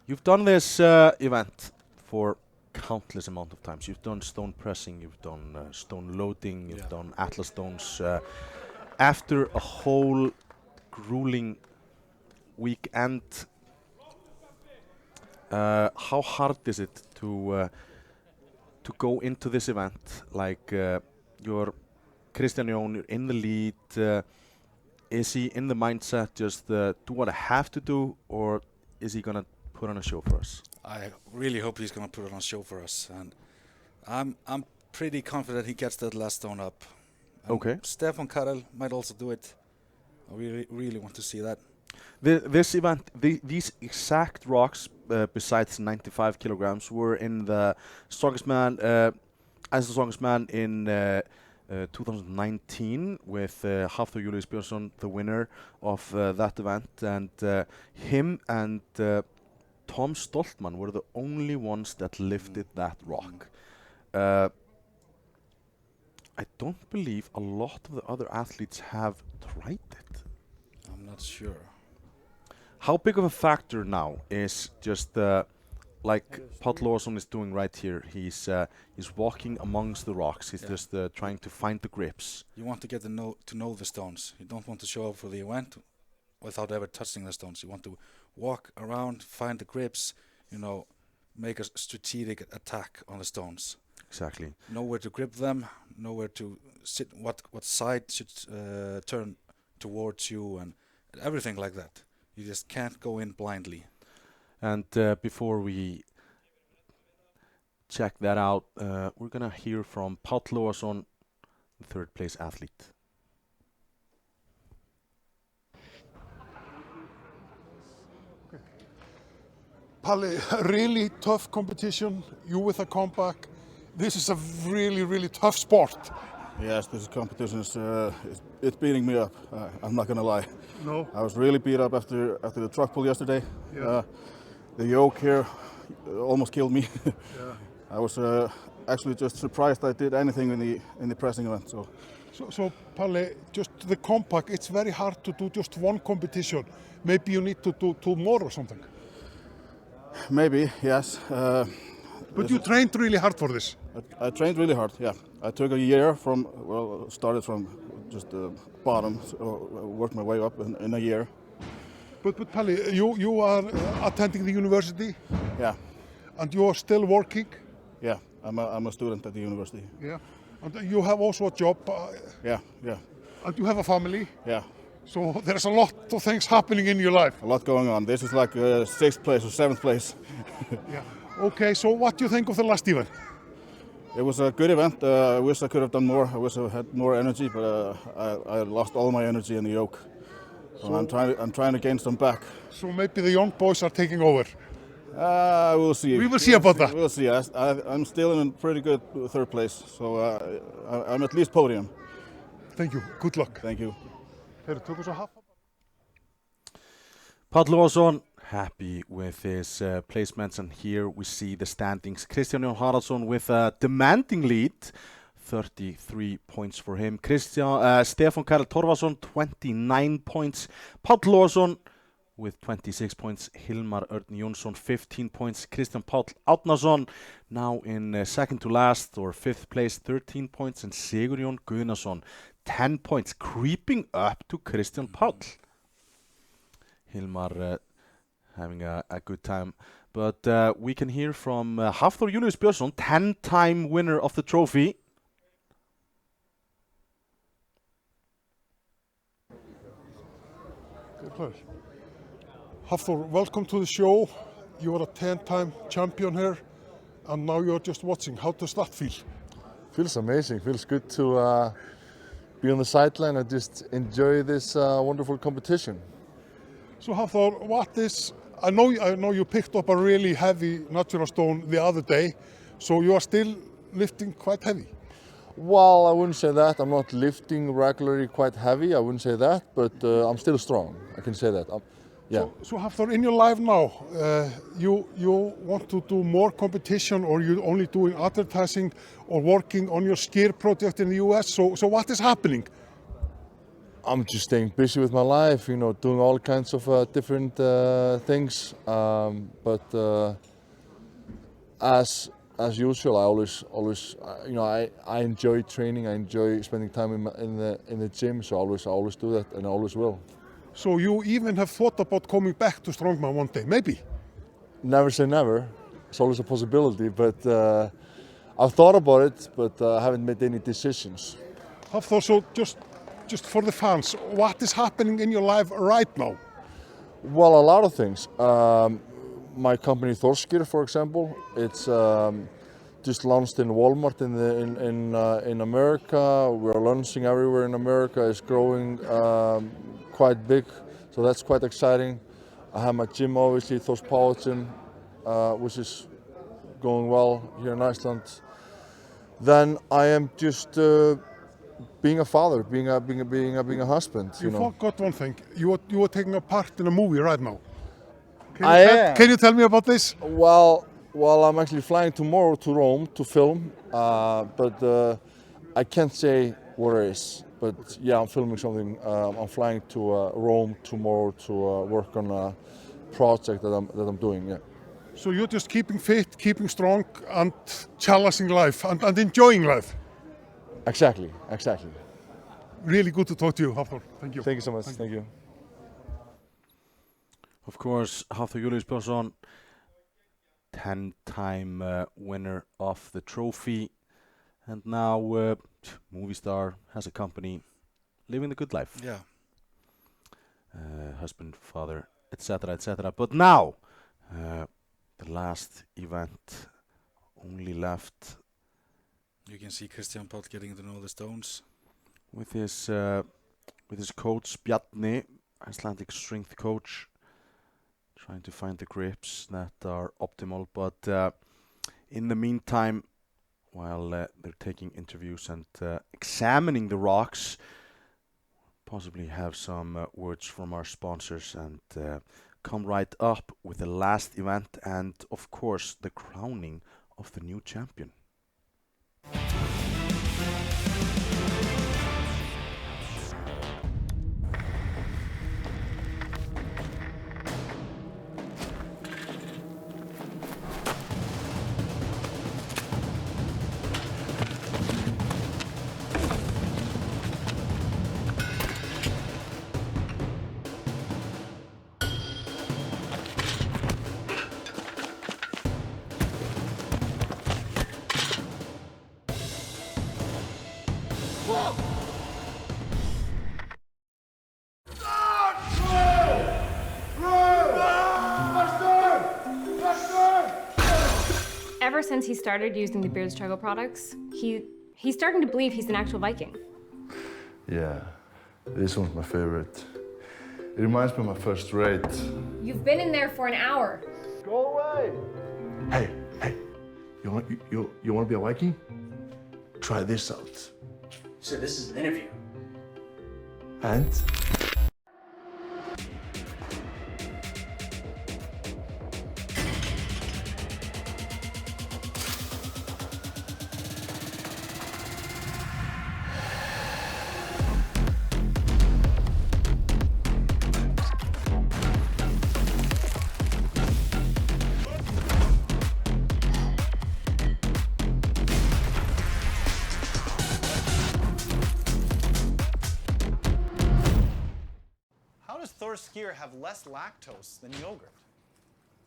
G: you've done this event for countless amount of times. You've done stone pressing, you've done stone loading, you've done atlas stones. After a whole grueling weekend, how hard is it to go into this event? Like you're Kristján Jón, you're in the lead. Is he in the mindset just do what I have to do, or is he gonna put on a show for us?
H: I really hope he's gonna put on a show for us, and I'm pretty confident he gets that last stone up. And
G: okay.
H: Stefán Karel might also do it. I really want to see that.
G: This event, these exact rocks, besides 95 kilograms, were in the Strongest Man, as the Strongest Man in 2019 with Hafþór Björnsson, the winner of that event, and him and Tom Stoltman were the only ones that lifted that rock. I don't believe a lot of the other athletes have tried it.
H: I'm not sure.
G: How big of a factor now is just like Páll Lawson is doing right here? He's walking amongst the rocks. He's just trying to find the grips.
H: You want to get to know the stones. You don't want to show up for the event without ever touching the stones. You want to walk around, find the grips, make a strategic attack on the stones.
G: Exactly.
H: Know where to grip them, know where to sit, what side should turn towards you, and everything like that. You just can't go in blindly.
G: And before we check that out, we're gonna hear from Páll Lawson, the third place athlete.
A: Palli, a really tough competition. You with a comeback. This is a really, really tough sport.
K: Yes, this competition is it's beating me up. I'm not gonna lie.
A: No.
K: I was really beat up after the truck pull yesterday.
A: Yeah.
K: The yoke here almost killed me.
A: Yeah.
K: I was actually just surprised I did anything in the pressing event.
A: So Palli, just the comeback. It's very hard to do just one competition. Maybe you need to do two more or something.
K: Maybe, yes.
A: But you trained really hard for this.
K: I trained really hard, yeah. I took a year started from just the bottom, so worked my way up in a year.
A: But Palli, you are attending the university?
K: Yeah.
A: And you are still working?
K: Yeah, I'm a student at the university.
A: Yeah. And you have also a job?
K: Yeah.
A: And you have a family?
K: Yeah.
A: So there's a lot of things happening in your life?
K: A lot going on. This is like 6th place or 7th place.
A: Yeah. Okay, so what do you think of the last event?
K: It was a good event. I wish I could have done more. I wish I had more energy, but I lost all my energy in the yoke. So I'm trying to gain some back.
A: So maybe the young boys are taking over?
K: We'll see.
A: We will see about that.
K: We'll see. I'm still in a pretty good 3rd place, so I'm at least podium.
A: Thank you. Good luck.
K: Thank you.
G: Páll Lawson happy with his placements, and here we see the standings. Kristján Jón Haraldsson with a demanding lead, 33 points for him. Stefán Karel Torfason, 29 points. Páll Logason with 26 points. Hilmar Örn Jónsson, 15 points. Kristján Páll Árnason, now in second to last or fifth place, 13 points. And Sigurjón Guðnason, 10 points, creeping up to Kristján Páll. Hilmar having a good time. But we can hear from Hafþór Björnsson, 10-time winner of the trophy.
A: Good pleasure. Hafþór, welcome to the show. You are a 10-time champion here, and now you're just watching. How does that feel?
C: Feels amazing. Feels good to be on the sideline and just enjoy this wonderful competition.
A: So Hafþór, what is? I know you picked up a really heavy natural stone the other day, so you are still lifting quite heavy.
C: Well, I wouldn't say that. I'm not lifting regularly quite heavy. I wouldn't say that, but I'm still strong. I can say that. Yeah.
A: So Hafþór, in your life now, you want to do more competition, or you only doing advertising or working on your skier project in the US? So what is happening?
C: I'm just staying busy with my life, you know, doing all kinds of different things. But as usual, I always, you know, I enjoy training. I enjoy spending time in the gym. So I always do that, and I always will.
A: So you even have thought about coming back to Strongman one day, maybe?
C: Never say never. It's always a possibility. But I've thought about it, but I haven't made any decisions.
A: Hafþór, so just for the fans, what is happening in your life right now?
C: Well, a lot of things. My company Þorskir, for example, it's just launched in Walmart in America. We're launching everywhere in America. It's growing quite big, so that's quite exciting. I have my gym, obviously, Þorspállsson, which is going well here in Iceland. Then I am just being a father, being a husband. You know.
A: Forgot one thing. You are taking a part in a movie right now.
C: Can
A: you tell me about this?
C: Well, I'm actually flying tomorrow to Rome to film, but I can't say what it is. But yeah, I'm filming something. I'm flying to Rome tomorrow to work on a project that I'm doing. Yeah.
A: So you're just keeping fit, keeping strong, and challenging life and enjoying life.
C: Exactly.
A: Really good to talk to you, Hafþór. Thank you.
C: Thank you so much. Thank you.
G: Of course, Hafþór Björnsson, 10-time winner of the trophy, and now movie star, has a company, living the good life.
H: Yeah.
G: Husband, father, etc., etc. But now, the last event, only left.
H: You can see Kristján Páll getting to know the stones
G: with his coach Bjarni, Icelandic strength coach, trying to find the grips that are optimal. But in the meantime, while they're taking interviews and examining the rocks, possibly have some words from our sponsors, and come right up with the last event and, of course, the crowning of the new champion.
I: Ever since he started using the Beard Struggle products, he's starting to believe he's an actual Viking.
C: Yeah, this one's my favorite. It reminds me of my first raid.
I: You've been in there for an hour.
C: Go away! Hey, you want to be a Viking? Try this out.
M: So this is an interview.
C: And?
E: Thor's skyr have less lactose than yogurt?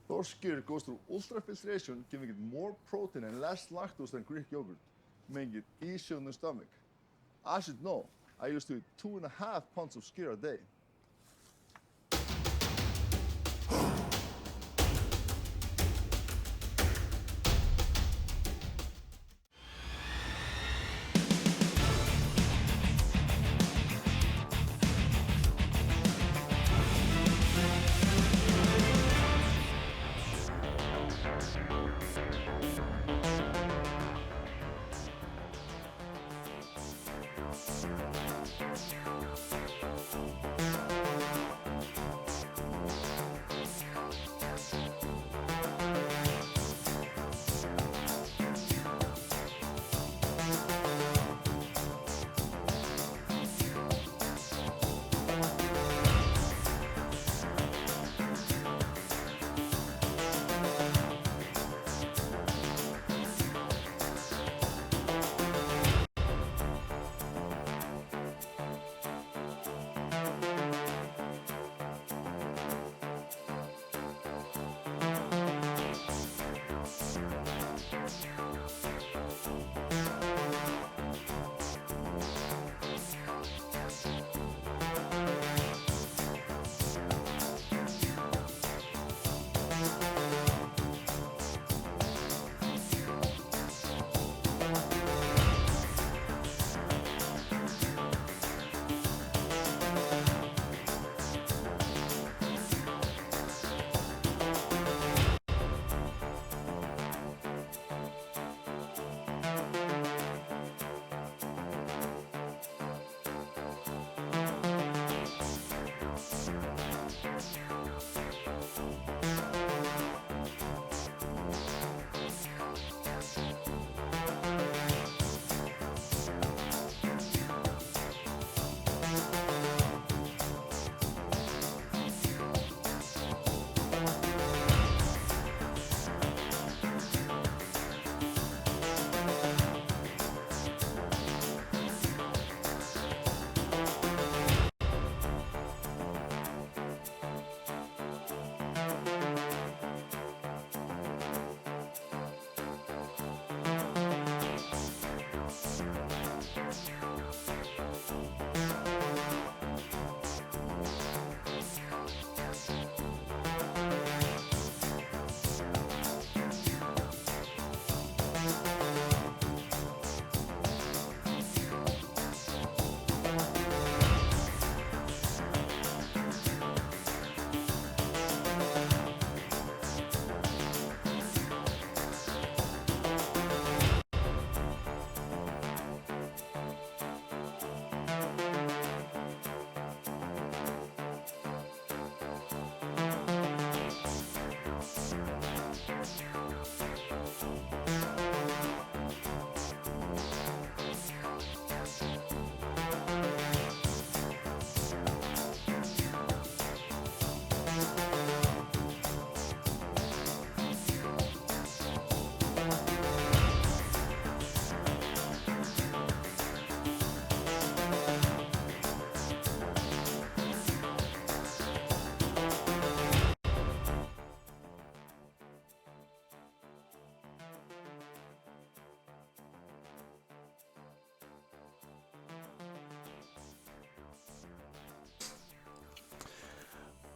C: Thor's skyr goes through ultrafiltration, giving it more protein and less lactose than Greek yogurt, making it easier on the stomach. I should know. I used to eat 2.5 pounds of skyr a day.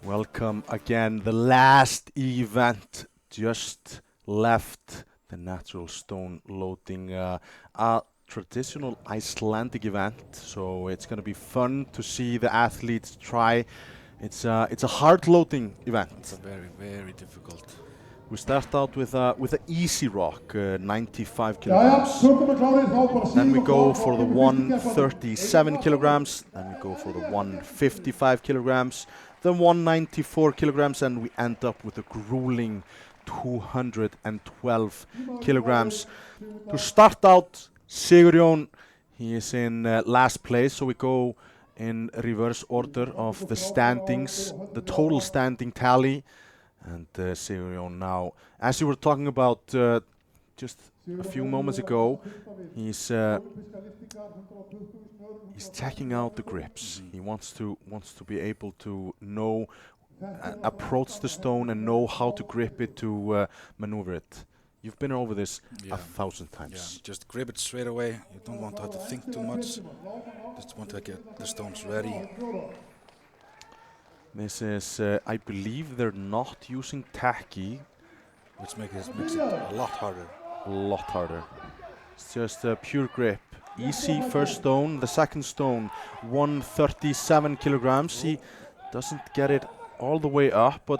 G: Welcome again. The last event just left the natural stone loading, a traditional Icelandic event. So it's going to be fun to see the athletes try. It's a hard loading event.
H: It's a very, very difficult.
G: We start out with an easy rock, 95 kilograms. Then we go for the 137 kilograms. Then we go for the 155 kilograms. Then 194 kilograms, and we end up with a grueling 212 kilograms. To start out, Sigurjón, he is in last place, so we go in reverse order of the standings, the total standing tally. And Sigurjón now, as you were talking about just a few moments ago, he's checking out the grips. He wants to be able to know, approach the stone and know how to grip it to maneuver it. You've been over this 1,000 times.
H: Yeah, just grip it straight away. You don't want to have to think too much. Just want to get the stones ready.
G: This is, I believe they're not using tacky,
H: which makes it a lot harder.
G: A lot harder. It's just a pure grip. Easy first stone. The second stone, 137 kilograms. He doesn't get it all the way up, but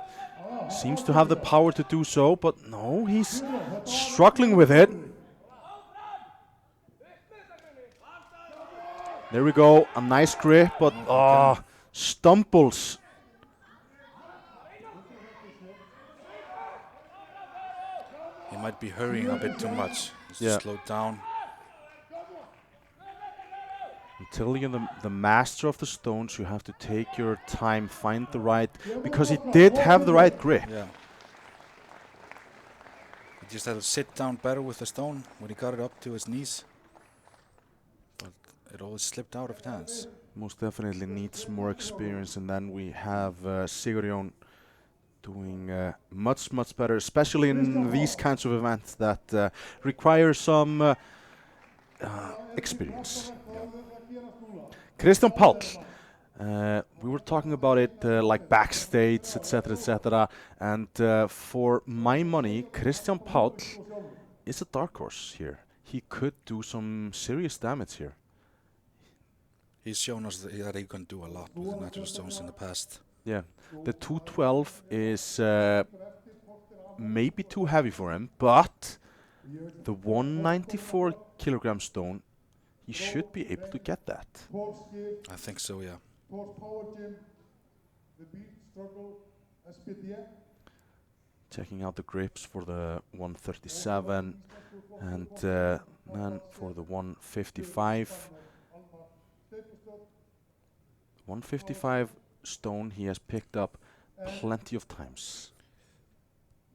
G: seems to have the power to do so. But no, he's struggling with it. There we go. A nice grip, but stumbles.
H: He might be hurrying a bit too much. He's slowed down.
G: Until you're the master of the stones, you have to take your time, find the right, because he did have the right grip.
H: Yeah. He just had to sit down better with the stone when he got it up to his knees. But it always slipped out of his hands.
G: Most definitely needs more experience, and then we have Sigurjón doing much better, especially in these kinds of events that require some experience. Kristján Páll, we were talking about it like backstage, etc., and for my money, Kristján Páll is a dark horse here. He could do some serious damage here.
H: He's shown us that he can do a lot with the natural stones in the past.
G: Yeah, the 212 is maybe too heavy for him, but the 194 kilogram stone, he should be able to get that.
H: I think so, yeah.
G: Checking out the grips for the 137 and then for the 155. 155 stone he has picked up plenty of times.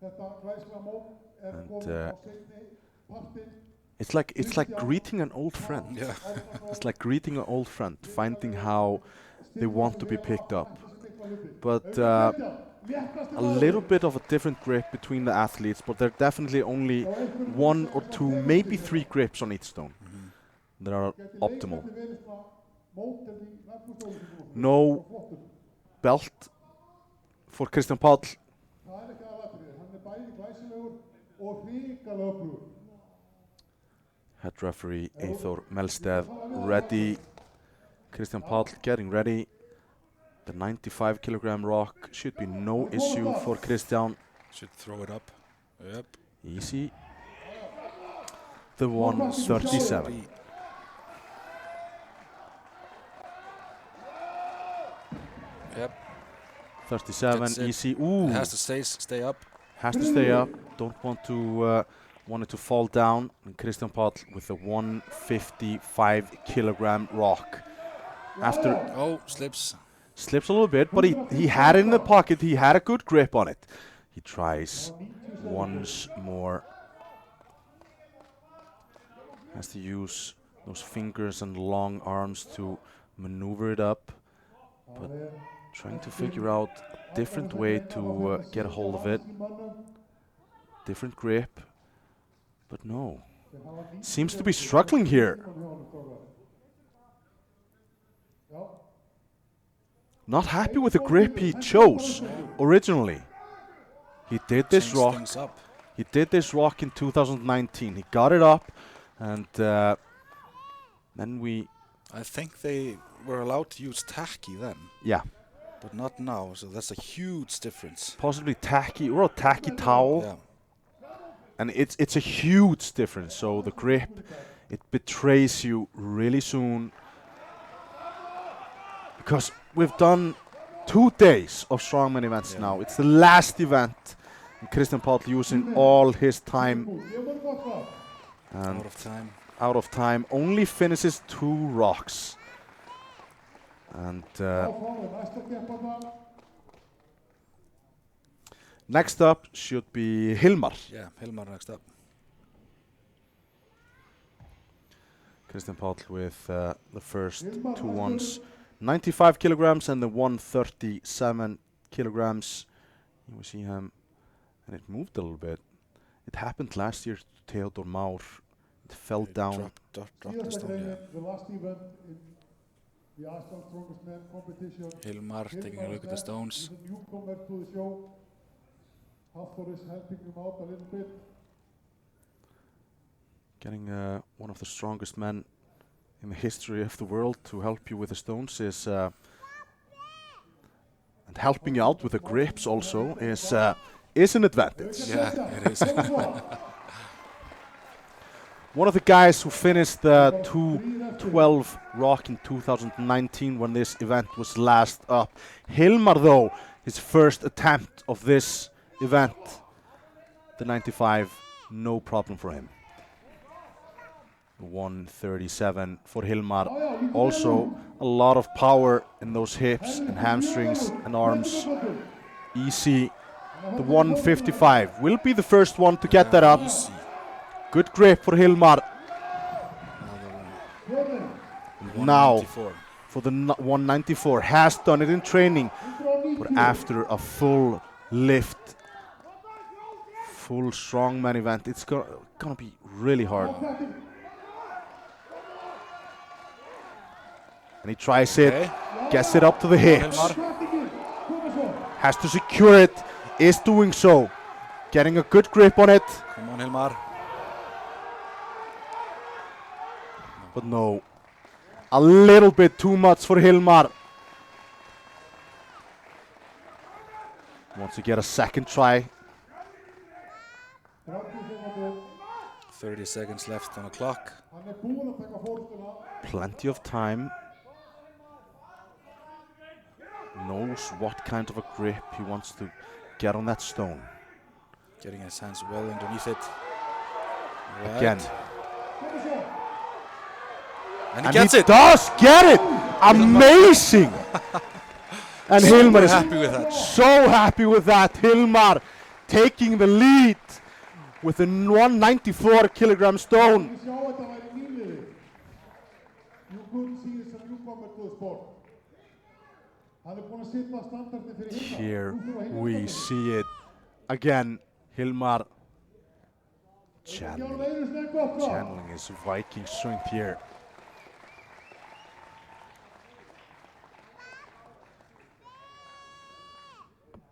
G: And it's like greeting an old friend.
H: Yeah.
G: It's like greeting an old friend, finding how they want to be picked up. But a little bit of a different grip between the athletes, but there are definitely only 1 or 2, maybe 3 grips on each stone that are optimal. No belt for Kristján Páll. Head referee Hafþór Melsteð ready. Kristján Páll getting ready. The 95 kilogram rock should be no issue for Kristján.
H: Should throw it up. Yep.
G: Easy. The 137. 37, easy. Ooh.
H: It has to stay up.
G: Has to stay up. Don't want it to fall down. And Kristján Páll with a 155 kilogram rock. After slips a little bit, but he had it in the pocket. He had a good grip on it. He tries once more. Has to use those fingers and long arms to maneuver it up, but trying to figure out a different way to get a hold of it. Different grip, but no. Seems to be struggling here. Not happy with the grip he chose originally. He did this rock. He did this rock in 2019. He got it up, and then we.
H: I think they were allowed to use tacky then.
G: Yeah.
H: But not now, so that's a huge difference.
G: Possibly tacky or a tacky towel.
H: Yeah.
G: And it's a huge difference. So the grip, it betrays you really soon. Because we've done 2 days of Strongman events now. It's the last event. And Kristján Páll using all his time. And out of time. Only finishes 2 rocks. And next up should be Hilmar.
H: Yeah, Hilmar next up.
G: Kristján Páll with the first 2-1s. 95 kilograms and the 137 kilograms. You will see him, and it moved a little bit. It happened last year to Theodor Már. It fell down.
H: Dropped the stone, yeah.
A: The last event in the Iceland Strongest Man competition.
H: Hilmar taking a look at the stones.
A: He's a newcomer to the show. Hafþór is helping him out a little bit.
G: Getting one of the strongest men in the history of the world to help you with the stones is, and helping you out with the grips also is an advantage.
H: Yeah, it is.
G: One of the guys who finished the 212 rock in 2019 when this event was last up. Hilmar though, his first attempt of this event, the 95, no problem for him. 137 for Hilmar. Also a lot of power in those hips and hamstrings and arms. Easy. The 155 will be the first one to get that up. Good grip for Hilmar. Now for the 194. Has done it in training, but after a full lift, full strongman event, it's gonna be really hard. And he tries it, gets it up to the hips. Has to secure it, is doing so. Getting a good grip on it.
H: Come on, Hilmar.
G: But no, a little bit too much for Hilmar. Wants to get a second try.
H: 30 seconds left on the clock.
G: Plenty of time. Knows what kind of a grip he wants to get on that stone.
H: Getting his hands well underneath it. Right.
G: Again.
H: And he gets it.
G: Does get it! Amazing! And Hilmar is
H: happy with that.
G: So happy with that. Hilmar taking the lead with a 194 kilogram stone. Here we see it again. Hilmar channeling his Viking strength here.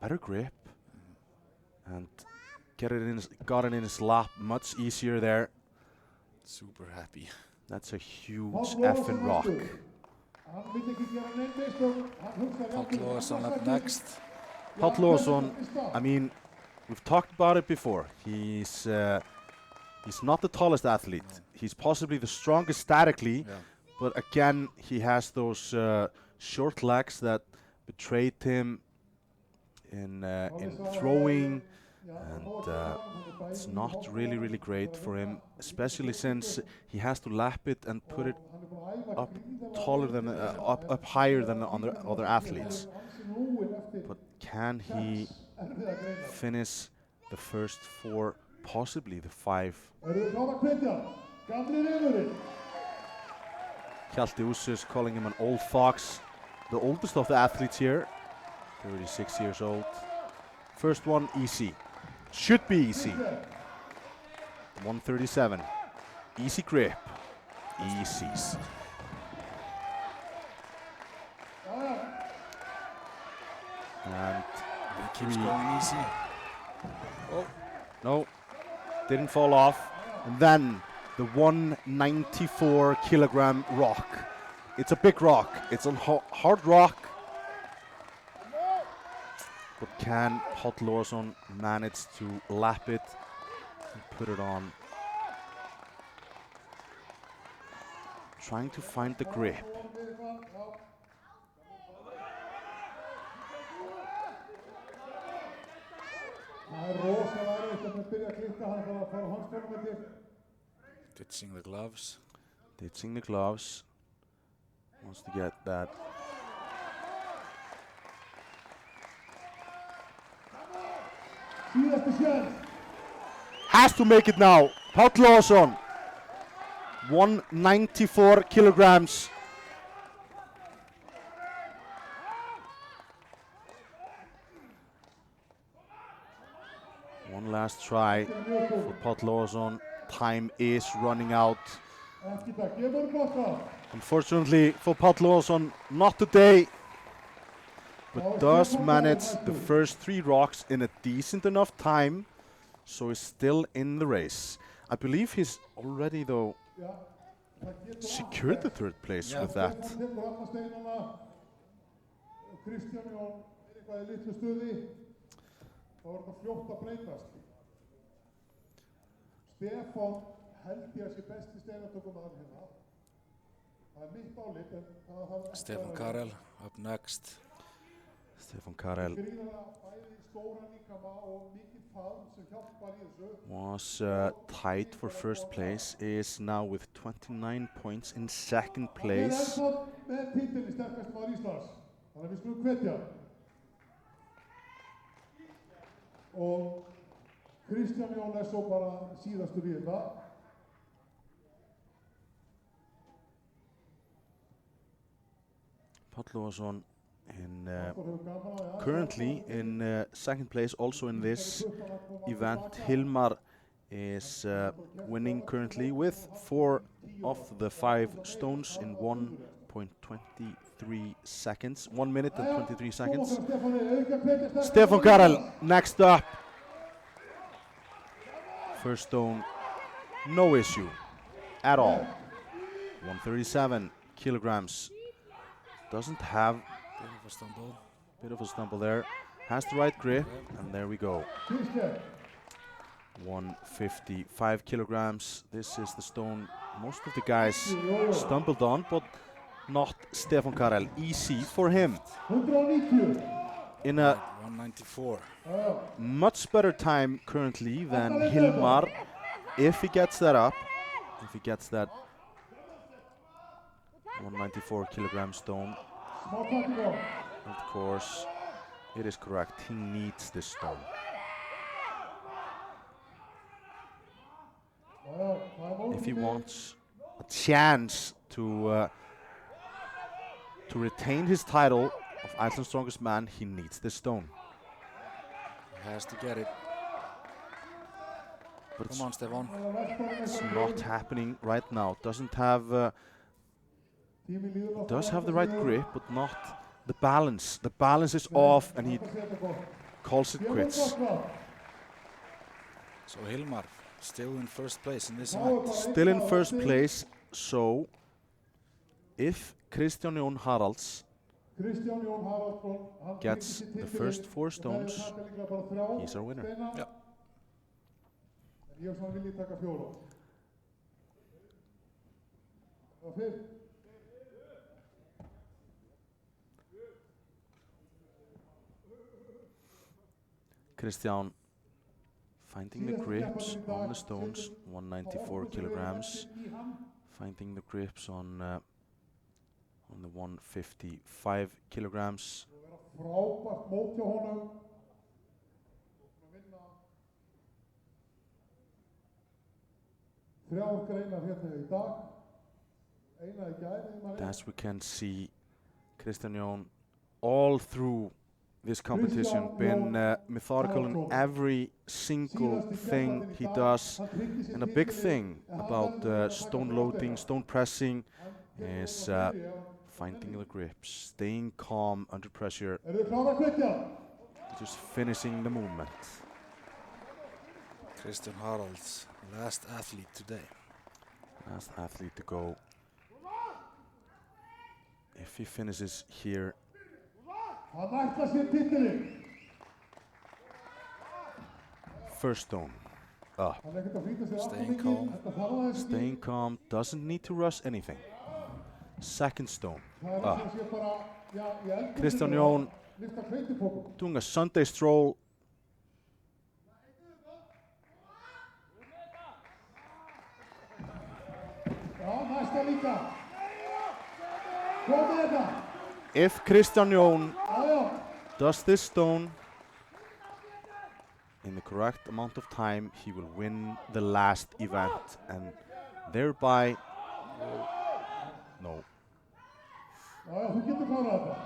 G: Better grip and got it in his lap much easier there.
H: Super happy.
G: That's a huge effing rock.
H: Hafþór up next.
G: Hafþór, I mean, we've talked about it before. He's not the tallest athlete. He's possibly the strongest statically, but again, he has those short legs that betrayed him in throwing, and it's not really great for him, especially since he has to lap it and put it up taller than up higher than the other athletes. But can he finish the first 4, possibly the 5? Hjalti Úsus calling him an old fox, the oldest of the athletes here. 36 years old. First one easy. Should be easy. 137. Easy grip. Easy. And
H: he keeps going easy.
G: Oh, no. Didn't fall off. And then the 194 kilogram rock. It's a big rock. It's a hard rock. But can Hafþór manage to lap it and put it on? Trying to find the grip.
H: Ditching the gloves.
G: Ditching the gloves. Wants to get that. Has to make it now. Hafþór 194 kilograms. One last try for Páll Logason. Time is running out. Unfortunately for Páll Logason, not today, but does manage the first 3 rocks in a decent enough time, so is still in the race. I believe he's already, though, secured the 3rd place with that.
A: Kristján Jón eitthvað í litlu stuði, þá þetta fljótt að breytast. Stefán held ég að sé besti steinatökumaður hérna. Það mitt álit, en það þarf ekki
H: Stefán Karel up next.
G: Stefán Karel
A: bæði stóran líkama og mikið faðm sem hjálpar í þessu.
G: Was tied for first place, is now with 29 points in second place.
A: Með titilin sterkasti maður Íslands. Þannig að við skulum hvetja. Og Kristján Jón svo bara síðastur í þetta.
G: Páll Logason currently in second place, also in this event. Hilmar is winning currently with 4 of the 5 stones in 1.23 seconds. 1 minute and 23 seconds. Stefán Karel next up. First stone, no issue at all. 137 kilograms. Doesn't have bit of a stumble there. Has the right grip, and there we go. 155 kilograms. This is the stone most of the guys stumbled on, but not Stefán Karel. Easy for him. In a
H: 194.
G: Much better time currently than Hilmar, if he gets that up. If he gets that 194 kilogram stone. Of course, it is correct. He needs this stone. If he wants a chance to retain his title of Iceland's strongest man, he needs this stone.
H: He has to get it.
G: But
H: come on, Stefán.
G: It's not happening right now. Doesn't have. Does have the right grip, but not the balance. The balance is off, and he calls it quits.
H: So Hilmar still in first place in this event.
G: Still in first place. So if Kristján Jón Haraldsson gets the first 4 stones, he's our winner.
H: Yeah.
G: Kristján finding the grips on the stones, 194 kilograms. Finding the grips on the 155 kilograms. As we can see, Kristján Jón all through this competition been methodical in every single thing he does, and a big thing about stone loading, stone pressing is finding the grips, staying calm under pressure, just finishing the movement.
H: Kristján Haraldsson, last athlete today.
G: Last athlete to go. If he finishes here, first stone.
H: Staying calm.
G: Staying calm, doesn't need to rush anything. Second stone. Kristján Jón doing a Sunday stroll. If Kristján Jón does this stone in the correct amount of time, he will win the last event and thereby No.
A: Já, þú getur klárað þetta.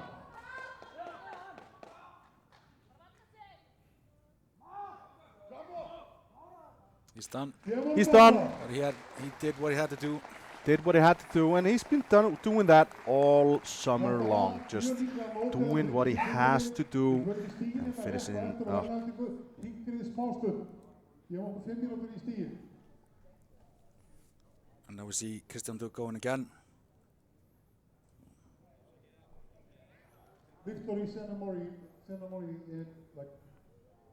H: He's done.
G: He's done.
H: But he did what he had to do.
G: Did what he had to do, and he's been doing that all summer long. Just doing what he has to do and finishing up.
H: And now we see Kristján going again.
A: Victory ceremony in like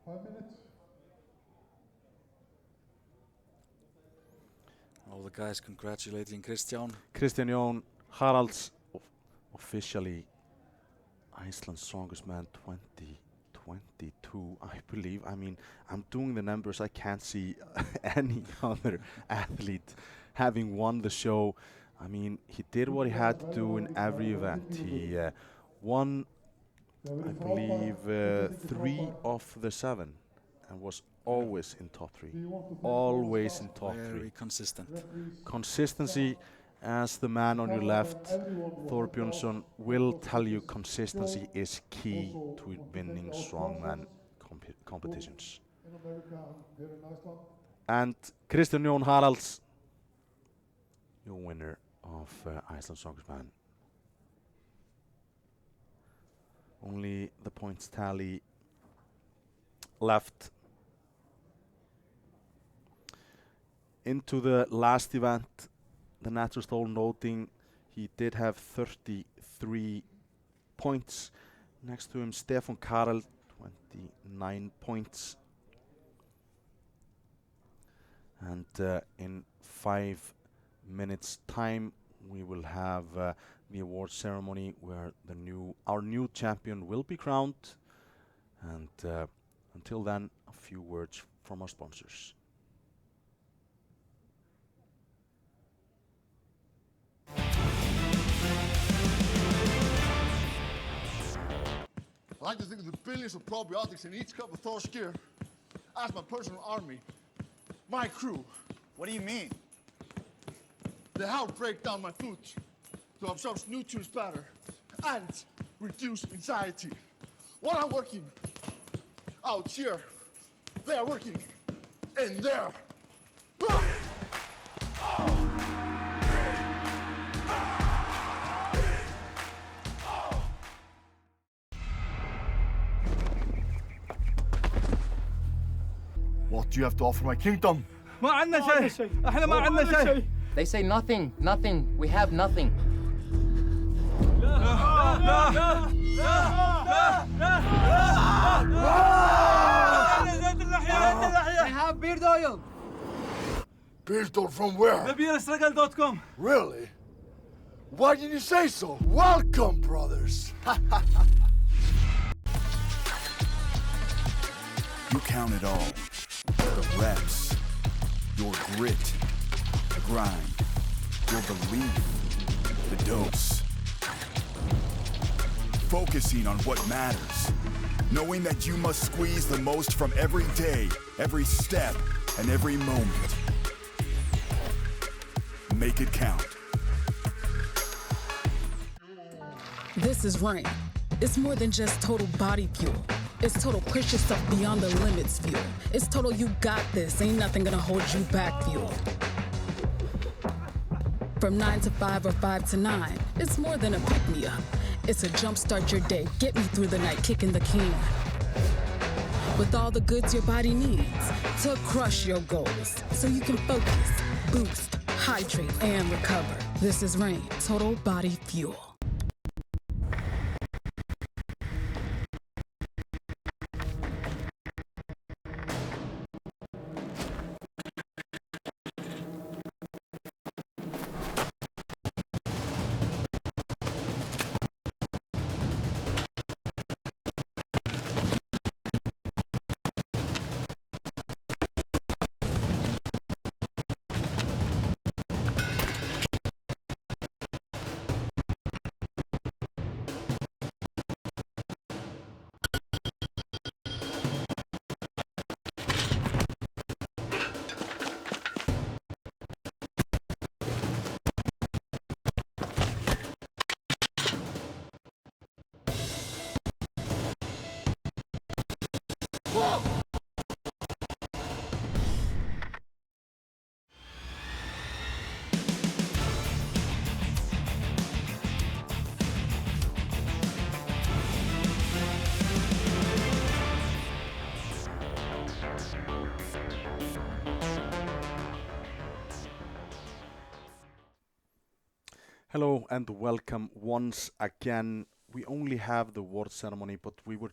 A: 5 minutes.
H: All the guys congratulating Kristján.
G: Kristján Jón Haraldsson, officially Iceland's strongest man 2022, I believe. I mean, I'm doing the numbers. I can't see any other athlete having won the show. I mean, he did what he had to do in every event. He won, I believe, 3 of the 7 and was always in top 3. Always in top 3.
H: Very consistent.
G: Consistency, as the man on your left, Thor Björnsson, will tell you consistency is key to winning strongman competitions. And Kristján Jón Haraldsson, your winner of Iceland's Strongest Man. Only the points tally left. Into the last event, the natural stall noting he did have 33 points. Next to him, Stefán Karel, 29 points. And in 5 minutes' time, we will have the award ceremony where our new champion will be crowned. And until then, a few words from our sponsors.
C: I like to think of the billions of probiotics in each cup of Thor's gear as my personal army, my crew.
E: What do you mean?
C: They help break down my food to absorb nutrients better and reduce anxiety. While I'm working out here, they are working in there. What do you have to offer my kingdom?
J: ما عندنا شيء. احنا ما عندنا شيء. They say nothing, nothing. We have nothing. I have beard oil.
C: Beard oil from where?
J: TheBeardStruggle.com.
C: Really? Why didn't you say so? Welcome, brothers.
F: You count it all. The reps, your grit, the grind, your belief, the dose. Focusing on what matters. Knowing that you must squeeze the most from every day, every step, and every moment. Make it count.
D: This is Rain. It's more than just total body fuel. It's total push yourself beyond the limits fuel. It's total you got this, ain't nothing gonna hold you back fuel. From 9 to 5 or 5 to 9, it's more than a pick-me-up. It's a jumpstart your day, get me through the night kicking the can. With all the goods your body needs to crush your goals, so you can focus, boost, hydrate, and recover. This is Rain, total body fuel.
G: Hello and welcome once again. We only have the award ceremony, but we were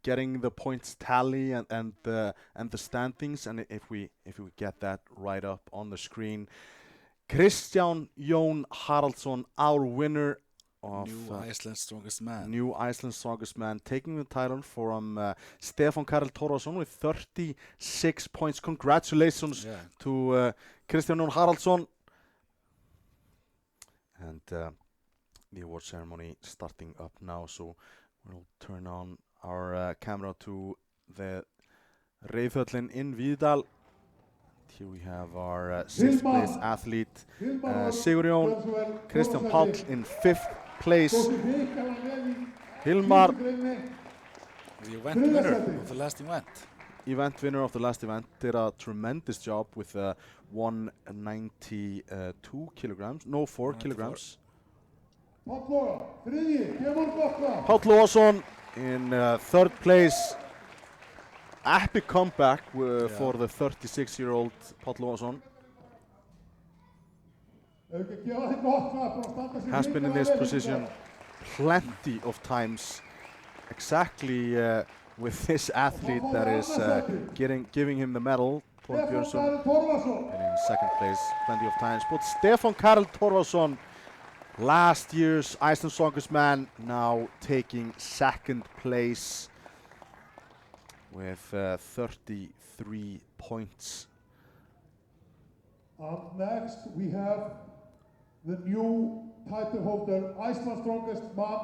G: getting the points tally and the standings, and if we get that right up on the screen, Kristján Jón Haraldsson, our winner of
H: New Iceland's Strongest Man.
G: New Iceland's Strongest Man, taking the title from Stefán Karel Torfason with 36 points. Congratulations to Kristján Jón Haraldsson. And the award ceremony starting up now, so we'll turn on our camera to the Reykjavik in Víðdal. Here we have our 6th place athlete, Sigurjón. Kristján Páll in 5th place. Hilmar,
H: the event winner of the last event.
G: Winner of the last event, did a tremendous job with 192 kilograms, no 4 kilograms. Páll Logason in 3rd place. Epic comeback for the 36-year-old Páll Logason. Has been in this position plenty of times, exactly with this athlete that is giving him the medal, Björnsson, and in 2nd place plenty of times. But Stefán Karel Torfason, last year's Iceland's Strongest Man, now taking 2nd place with 33 points.
A: Up next we have the new title holder, Iceland's Strongest Man,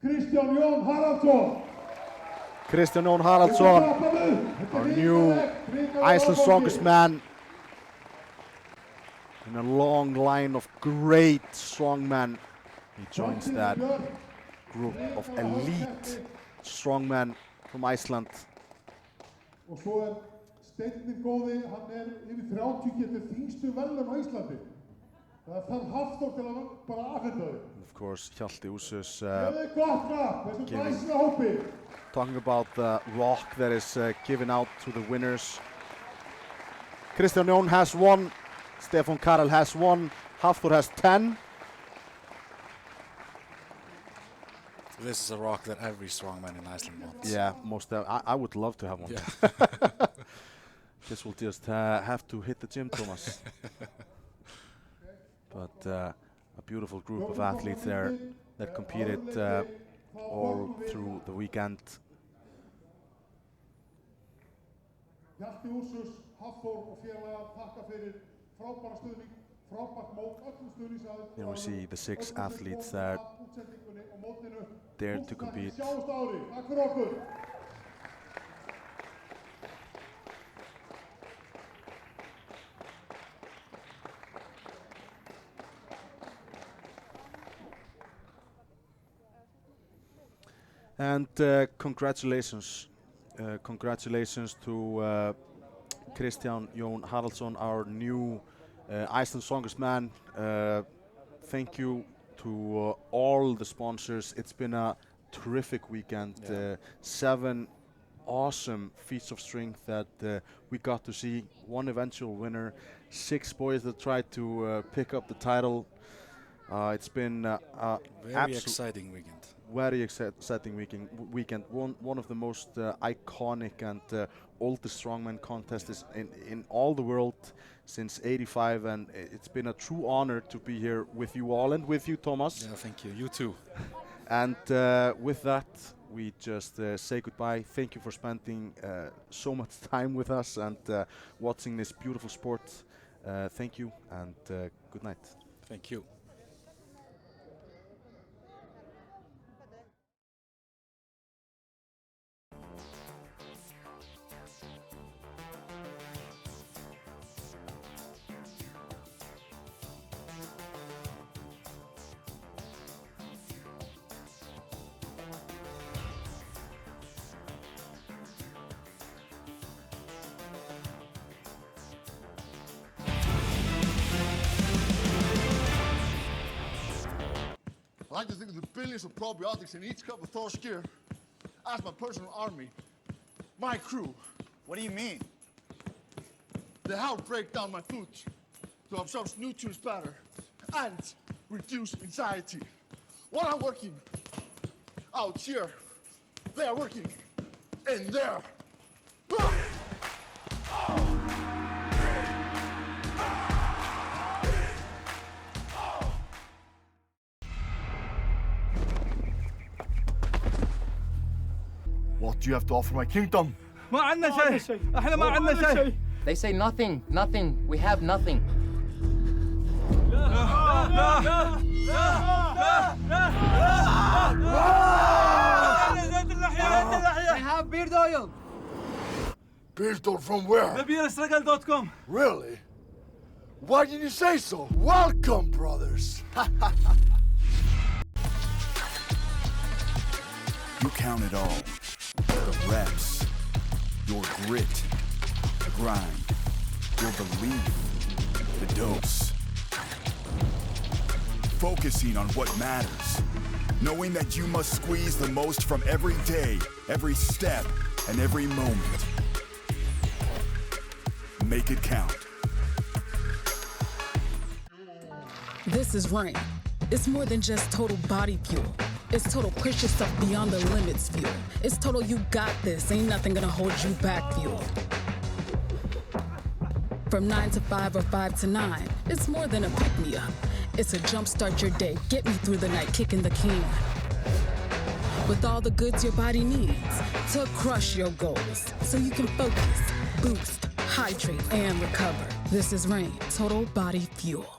A: Kristján Jón Haraldsson.
G: Kristján Jón Haraldsson, our new Iceland's Strongest Man, in a long line of great strongmen. He joins that group of elite strongmen from Iceland.
A: Og svo Steinninn góði, hann yfir 30 getur þyngstu verðlaun á Íslandi. Það þarf Hafþór til að bara afhenda þau.
G: Of course, Hjalti Úsus talking about the rock that is given out to the winners. Kristján Jón has 1, Stefán Karel has 1, Hafþór has 10.
H: This is a rock that every strongman in Iceland wants.
G: Yeah, I would love to have one.
H: Yeah.
G: Guess we'll just have to hit the gym, Thomas. But a beautiful group of athletes there that competed all through the weekend.
A: Hjalti Úsus, Hafþór og félagar þakka fyrir frábæra stuðning, frábært mót, öllum stuðningsaðilum.
G: Here we see the 6 athletes that dared to compete.
A: Sjáumst ári, takk fyrir okkur.
G: And congratulations to Kristján Jón Haraldsson, our new Iceland's Strongest Man. Thank you to all the sponsors. It's been a terrific weekend. 7 awesome feats of strength that we got to see. 1 eventual winner, 6 boys that tried to pick up the title. It's been a
H: very exciting weekend.
G: Very exciting weekend. One of the most iconic and oldest strongman contests in all the world since '85, and it's been a true honor to be here with you all and with you, Thomas.
H: Yeah, thank you. You too.
G: And with that, we just say goodbye. Thank you for spending so much time with us and watching this beautiful sport. Thank you and good night.
H: Thank you.
C: I like to think of the billions of probiotics in each cup of Thor's gear as my personal army, my crew.
E: What do you mean?
C: They help break down my food, to absorb nutrients better and reduce anxiety. While I'm working out here, they are working in there. What do you have to offer my kingdom?
J: ما عندنا شيء. احنا ما عندنا شيء. They say nothing, nothing. We have nothing. I have beard oil.
C: Beard oil from where?
J: thebeerstruggle.com.
C: Really? Why didn't you say so? Welcome, brothers.
F: You count it all. The reps, your grit, the grind, your belief, the dose. Focusing on what matters. Knowing that you must squeeze the most from every day, every step, and every moment. Make it count.
D: This is Rain. It's more than just total body fuel. It's total push yourself beyond the limits fuel. It's total you got this, ain't nothing gonna hold you back fuel. From 9 to 5 or 5 to 9, it's more than a pick-me-up. It's a jumpstart your day, get me through the night kicking the can. With all the goods your body needs to crush your goals, so you can focus, boost, hydrate, and recover. This is Rain, total body fuel.